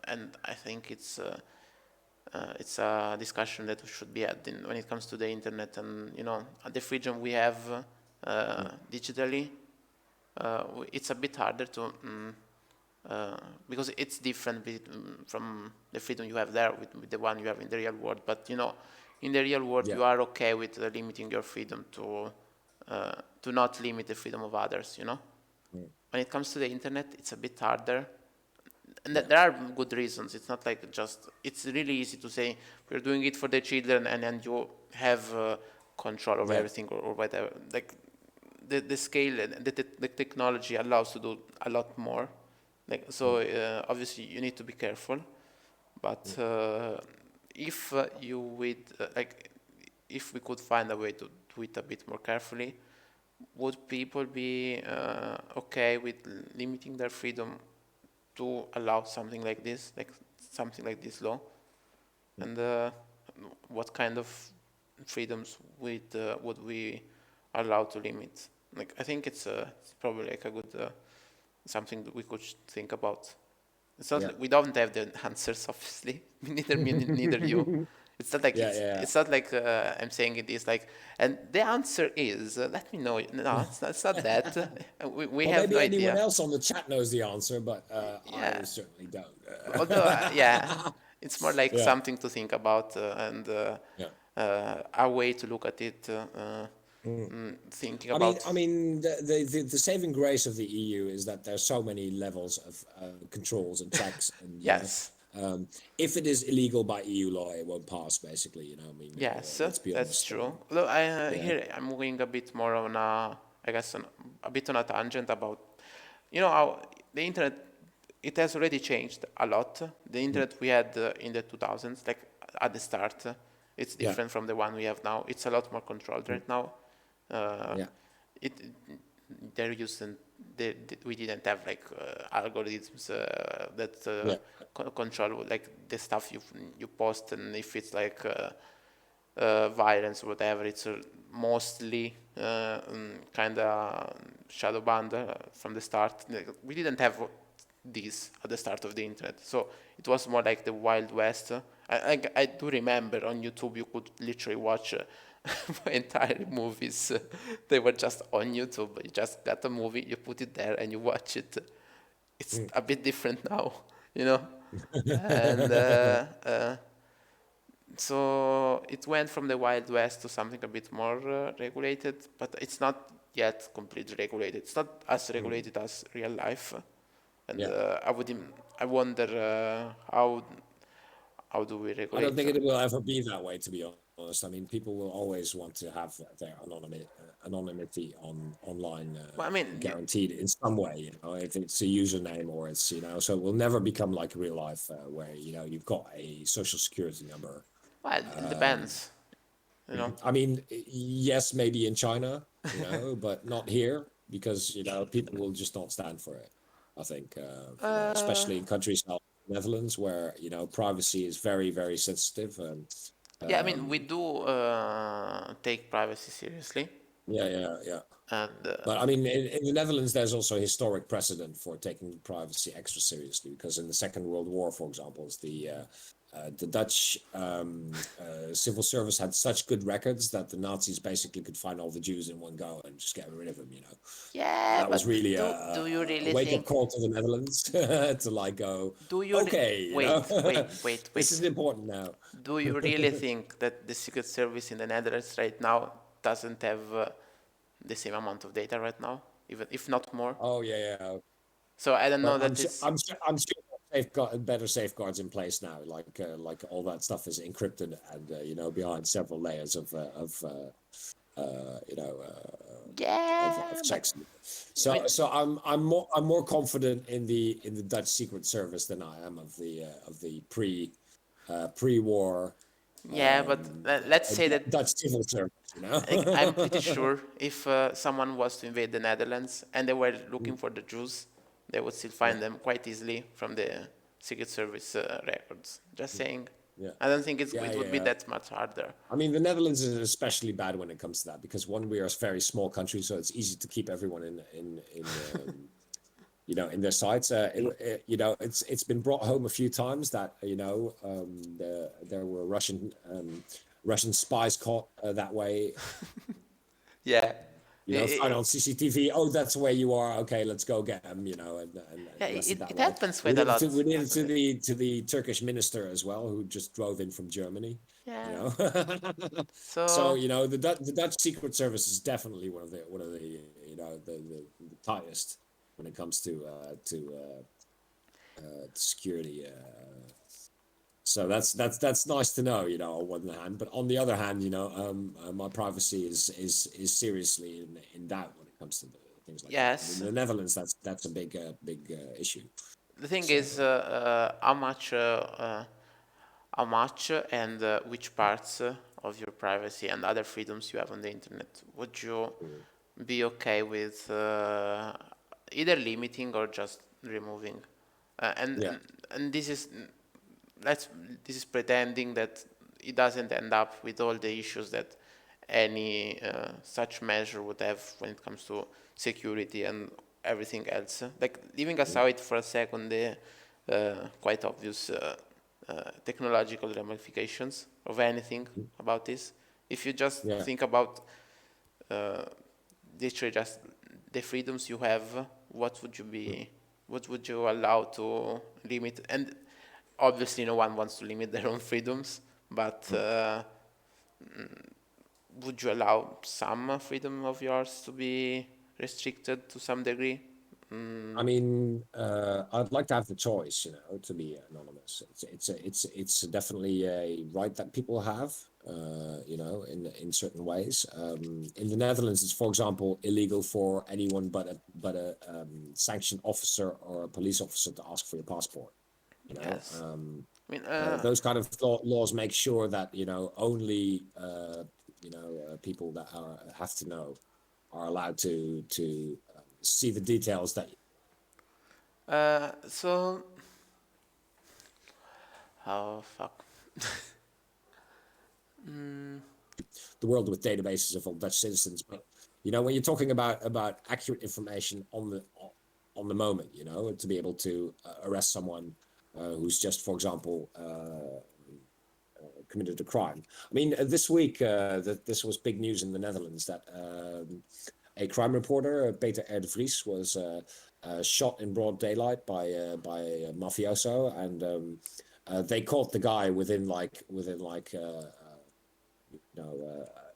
And I think it's a discussion that should be had when it comes to the internet, and the freedom we have yeah, digitally. It's a bit harder to because it's different from the freedom you have there with the one you have in the real world. But in the real world, yeah, you are okay with limiting your freedom to not limit the freedom of others. mm, When it comes to the internet, it's a bit harder, and yeah, there are good reasons. It's not like just, it's really easy to say we're doing it for the children, and you have control over yeah, everything, or whatever. Like, the scale and the technology allows to do a lot more. Like, so obviously you need to be careful, but if you would like, if we could find a way to do it a bit more carefully, would people be okay with limiting their freedom to allow something like this, like something like this law? And what kind of freedoms would we allow to limit? Like, I think it's probably like a good something that we could think about. It's not yeah. like we don't have the answers, obviously. Neither me, neither you. It's not like Yeah, yeah. it's not like I'm saying it is like, and the answer is let me know. No, it's not that. We Well, have no maybe anyone idea. else on the chat knows the answer, but I Yeah. certainly don't. Although, yeah, it's more like Yeah, something to think about and yeah. a way to look at it. Thinking about. I mean, the saving grace of the EU is that there's so many levels of controls and checks, and Yes, if it is illegal by EU law, it won't pass. Basically, I mean, yes, let's be that's honest. true. Although Yeah, here I'm moving a bit more on I guess a bit on a tangent about, how the internet, it has already changed a lot. The internet we had in the 2000s, like at the start, it's yeah, different from the one we have now. It's a lot more controlled right now. Uh, yeah, it there used we didn't have like algorithms that yeah. control like the stuff you post, and if it's like violence or whatever, it's mostly kind of shadow banned from the start. Like, we didn't have this at the start of the internet, so it was more like the Wild West. I do remember on YouTube you could literally watch entire movies. They were just on YouTube. You just got a movie, you put it there, and you watch it. It's a bit different now, you know. And so it went from the Wild West to something a bit more regulated, but it's not yet completely regulated. It's not as regulated as real life, and Yeah. I wonder how do we I don't regulate? think it will ever be that way, to be honest. I mean, people will always want to have their anonymity online Well, I mean, guaranteed in some way, if it's a username or it's, so it will never become like real life where, you've got a social security number. well, it depends, you know. I mean, yes, maybe in China, but not here because, people will just not stand for it. I think, Uh, especially in countries like the Netherlands where, privacy is very, very sensitive. And yeah, I mean, we do take privacy seriously, yeah, yeah, yeah. and But I mean, in the Netherlands, there's also historic precedent for taking privacy extra seriously because in the Second World War, for example, the Dutch civil service had such good records that the Nazis basically could find all the Jews in one go and just get rid of them. yeah, That was but really do you a really wake-up think? call to the Netherlands to like go, Do you okay, this is wait? important now. Do you really think that the Secret Service in the Netherlands right now doesn't have the same amount of data right now, even if not more? Oh yeah, yeah. So I don't But know that it's. I'm sure better safeguards in place now. Like all that stuff is encrypted and behind several layers uh, you know of Yeah, but checks. I mean, So I'm more confident in the Dutch Secret Service than I am of the pre-war yeah, but let's say that Dutch civil service. I'm pretty sure if someone was to invade the Netherlands and they were looking for the Jews, they would still Yeah, find them quite easily from the Secret Service records. Just saying. yeah, I don't think yeah, it would be yeah. that much harder. I mean, the Netherlands is especially bad when it comes to that because one, we are a very small country, so it's easy to keep everyone in their sights. It's been brought home a few times that there were Russian spies caught that way. Yeah. Found on CCTV. Oh, that's where you are. Okay, let's go get them. And Yeah, arrested that it way. happens quite a lot, We did it actually. to the Turkish minister as well, who just drove in from Germany. You Yeah. know, so So, the Dutch Secret Service is definitely one of the the tightest when it comes to security. So that's nice to know, on one hand. But on the other hand, my privacy is seriously in doubt when it comes to things like that. And in yes. the Netherlands, that's a big issue. The thing So is, how much and which parts of your privacy and other freedoms you have on the internet would you mm, be okay with either limiting or just removing? Uh, and, yeah, and and let's this is pretending that it doesn't end up with all the issues that any such measure would have when it comes to security and everything else. Like leaving mm, aside for a second the quite obvious technological ramifications of anything about this. If you just Yeah. think about literally just the freedoms you have, what would you be, what would you allow to limit? And obviously, no one wants to limit their own freedoms, but would you allow some freedom of yours to be restricted to some degree? I mean, I'd like to have the choice, to be anonymous. It's definitely a right that people have, in certain ways. In the Netherlands, it's, for example, illegal for anyone but a sanctioned officer or a police officer to ask for your passport. Yes. I mean, Those kind of laws make sure that only people that have to know are allowed to see the details that. so, oh fuck. The world with databases of all Dutch citizens. But when you're talking about accurate information on the moment, to be able to arrest someone who's just, for example, committed a crime. I mean, this week, this was big news in the Netherlands that a crime reporter, Peter R. de Vries, was shot in broad daylight by a mafioso, and they caught the guy within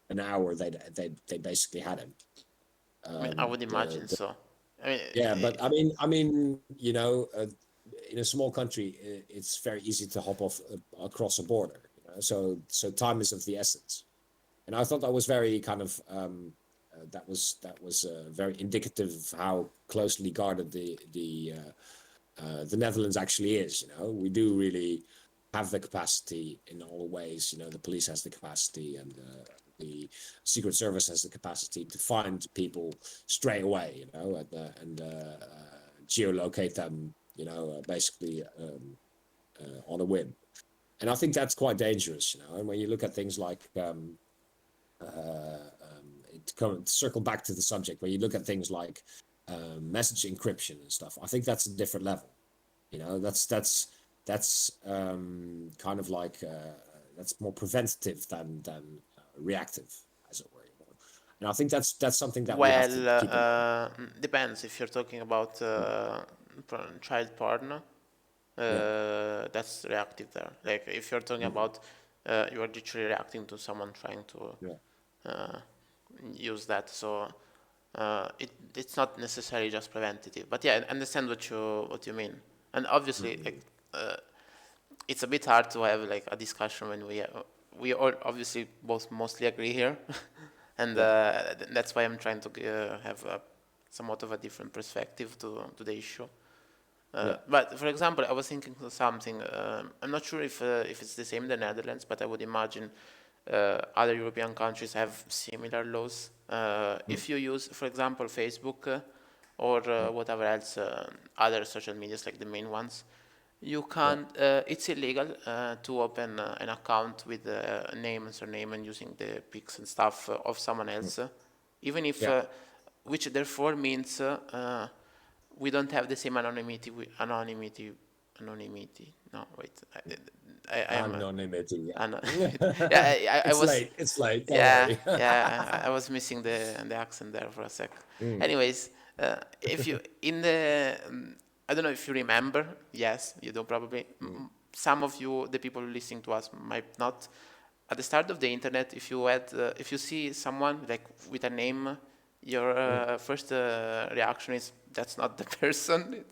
an hour. They basically had him. I mean, I would imagine so. I mean, Yeah, but I mean, in a small country, it's very easy to hop off across a border. So time is of the essence, and I thought that was very kind of that was very indicative of how closely guarded the Netherlands actually is. We do really have the capacity in all ways. The police has the capacity, and the Secret Service has the capacity to find people straight away. And geolocate them. Basically on a whim. And I think that's quite dangerous. And when you look at things like circle back to the subject, when you look at things like message encryption and stuff, I think that's a different level. That's kind of like that's more preventative than reactive, as it were. And I think that's something that we have to well, keep in mind. depends if you're talking about child porn. Yeah, That's reactive there. Like if you're talking about you are literally reacting to someone trying to yeah, uh, use that. So it's not necessarily just preventative. But yeah, I understand what you mean. And obviously, like it's a bit hard to have like a discussion when we all obviously both mostly agree here, and yeah. that's why I'm trying to have somewhat of a different perspective to the issue. Yeah. But for example, I was thinking of something. I'm not sure if it's the same in the Netherlands, but I would imagine other European countries have similar laws. If you use, for example, Facebook or whatever else, other social medias like the main ones, you Yeah. can't. It's illegal to open an account with a name and surname and using the pics and stuff of someone else, even if, Yeah. which therefore means we don't have the same anonymity. Anonymity. No, wait. I am. Anonymity. Yeah, Yeah. I It's was. late. It's late. Don't Yeah, worry. yeah. I was missing the accent there for a sec. Anyways, if you in the, I don't know if you remember. Yes, you do probably. Some of you, the people listening to us, might not. At the start of the internet, if you see someone like with a name, your first reaction is that's not the person.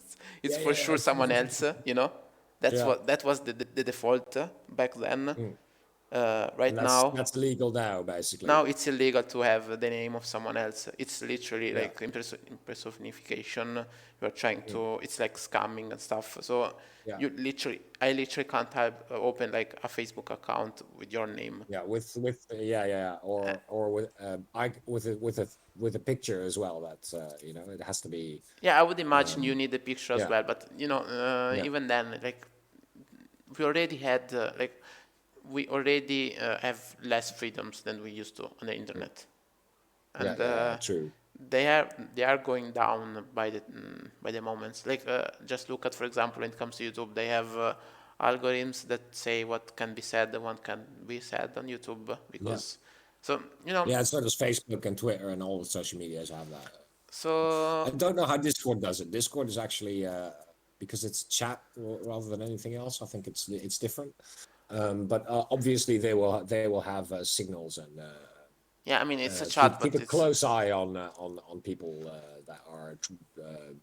It's Yeah, for yeah, sure someone else. yeah. That was the default back then. And Right now, that's legal now, basically. now it's illegal to have the name of someone else. It's literally Yeah, like impersonification. You're trying to. It's like scamming and stuff. So yeah, I literally can't have open like a Facebook account with your name. yeah. With yeah, yeah, or with a picture as well. That's it has to be. Yeah, I would imagine you need a picture as Yeah, well, but yeah, even then, like we already had, we already have less freedoms than we used to on the internet, yeah, and yeah, yeah. True. they are going down by the moments. Like just look at, for example, when it comes to YouTube, they have algorithms that say what can be said and what can be said on YouTube because so Yeah, so does Facebook and Twitter and all the social medias have that. so I don't know how Discord does it. Discord is actually because it's chat rather than anything else. I think it's different. But obviously they will have signals and yeah, I mean it's a chat, keep but a it's close eye on people that are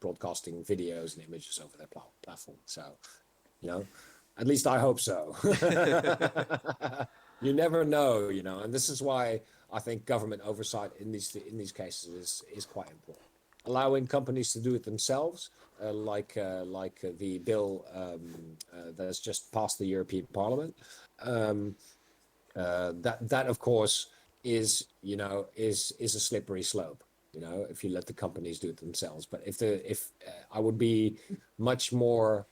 broadcasting videos and images over their platform. So, at least I hope so. You never know, and this is why I think government oversight in these cases is quite important. Allowing companies to do it themselves, like the bill that has just passed the European Parliament. That of course is a slippery slope. If you let the companies do it themselves. But if I would be much more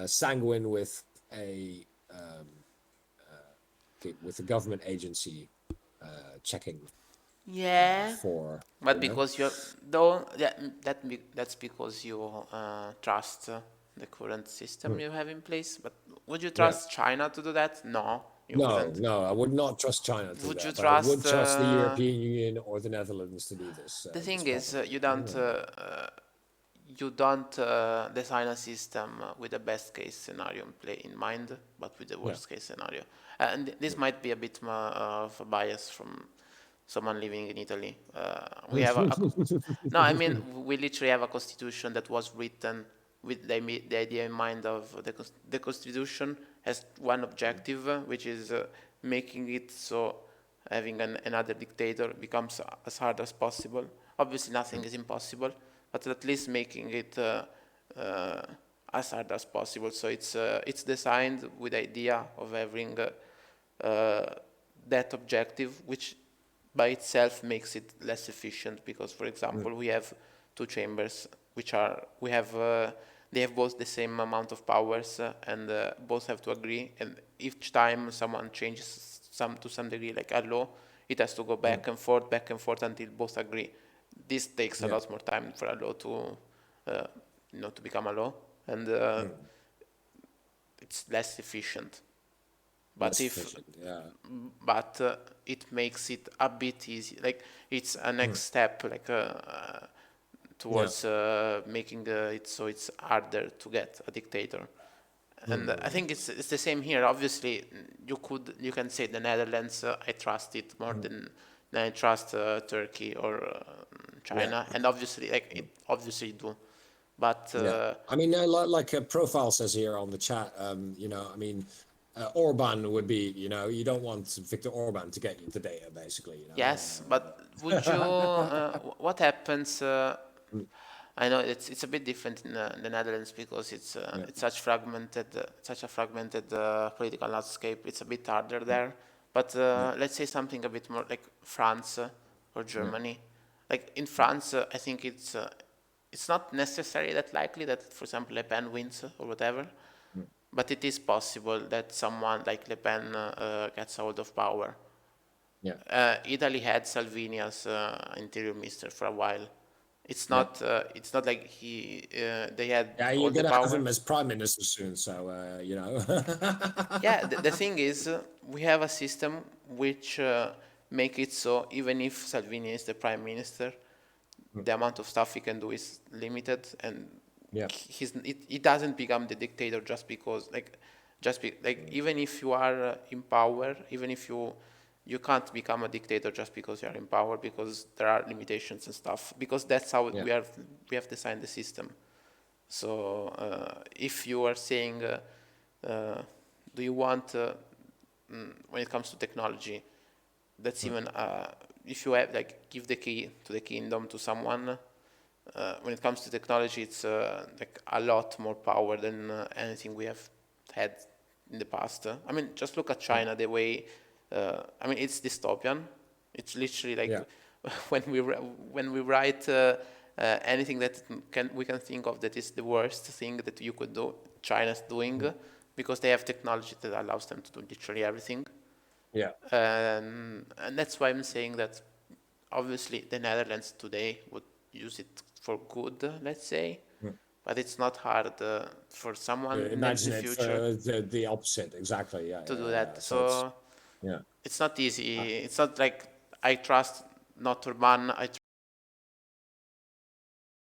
sanguine with a government agency checking yeah, for but because you're though that's because you trust the current system you have in place. But would you yeah. trust China to do that? No, you No, wouldn't. no, I would not trust China to do Would you that, but I would trust? trust the European Union or the Netherlands to do The this thing is, properly. you don't design a system with the best case scenario in mind, but with the Yeah, worst case scenario. And this might be a bit more of a bias from someone living in Italy. We have no, I mean we literally have a constitution that was written with the idea in mind of the constitution has one objective, which is making it so having another dictator becomes as hard as possible. Obviously, nothing is impossible, but at least making it uh, as hard as possible. So it's designed with the idea of having that objective, which by itself makes it less efficient because, for example, we have two chambers which are we have they have both the same amount of powers and both have to agree. And each time someone changes to some degree, like a law, it has to go back and forth until both agree. This takes a yeah, lot more time for a law to to become a law, and it's less efficient. But less if efficient. Yeah, but it makes it a bit easy. Like it's a next step, like yeah, towards making it so it's harder to get a dictator. And I think it's the same here. Obviously, you can say the Netherlands. I trust it more than I trust Turkey or yeah, China. And obviously, like it obviously do. But yeah. I mean, like a profile says here on the chat, I mean, Orban would be, you don't want Viktor Orban to get you the data, basically, yes, but would you? What happens? I know it's a bit different in the Netherlands because Yeah, it's such a fragmented political landscape. It's a bit harder there. But yeah, let's say something a bit more like France or yeah, Germany. Like in France, I think it's not necessarily that likely that, for example, Le Pen wins or whatever. But it is possible that someone like Le Pen gets hold of power. yeah, Italy had Salvini as interior minister for a while. yeah. It's not like they had Yeah, all you're the gonna have power. him as prime minister soon, so Yeah, the thing is, we have a system which make it so even if Salvini is the prime minister, the amount of stuff he can do is limited, and yeah, he doesn't become the dictator just because like even if you are in power, even if you can't become a dictator just because you are in power because there are limitations and stuff because that's how yeah, we have designed the system. So if you are saying, uh, do you want when it comes to technology, that's even if you have like give the key to the kingdom to someone. When it comes to technology, it's like a lot more power than anything we have had in the past. I mean, just look at China. The way, I mean, it's dystopian. It's literally like yeah, when we write anything that we can think of that is the worst thing that you could do. China's doing because they have technology that allows them to do literally everything. yeah, And that's why I'm saying that obviously the Netherlands today would use it for good, let's say. but it's not hard for someone in Imagine the it future the opposite, exactly. Yeah, to yeah, do yeah, yeah. that. So it's So yeah. it's not easy. It's not like I trust not Urban, I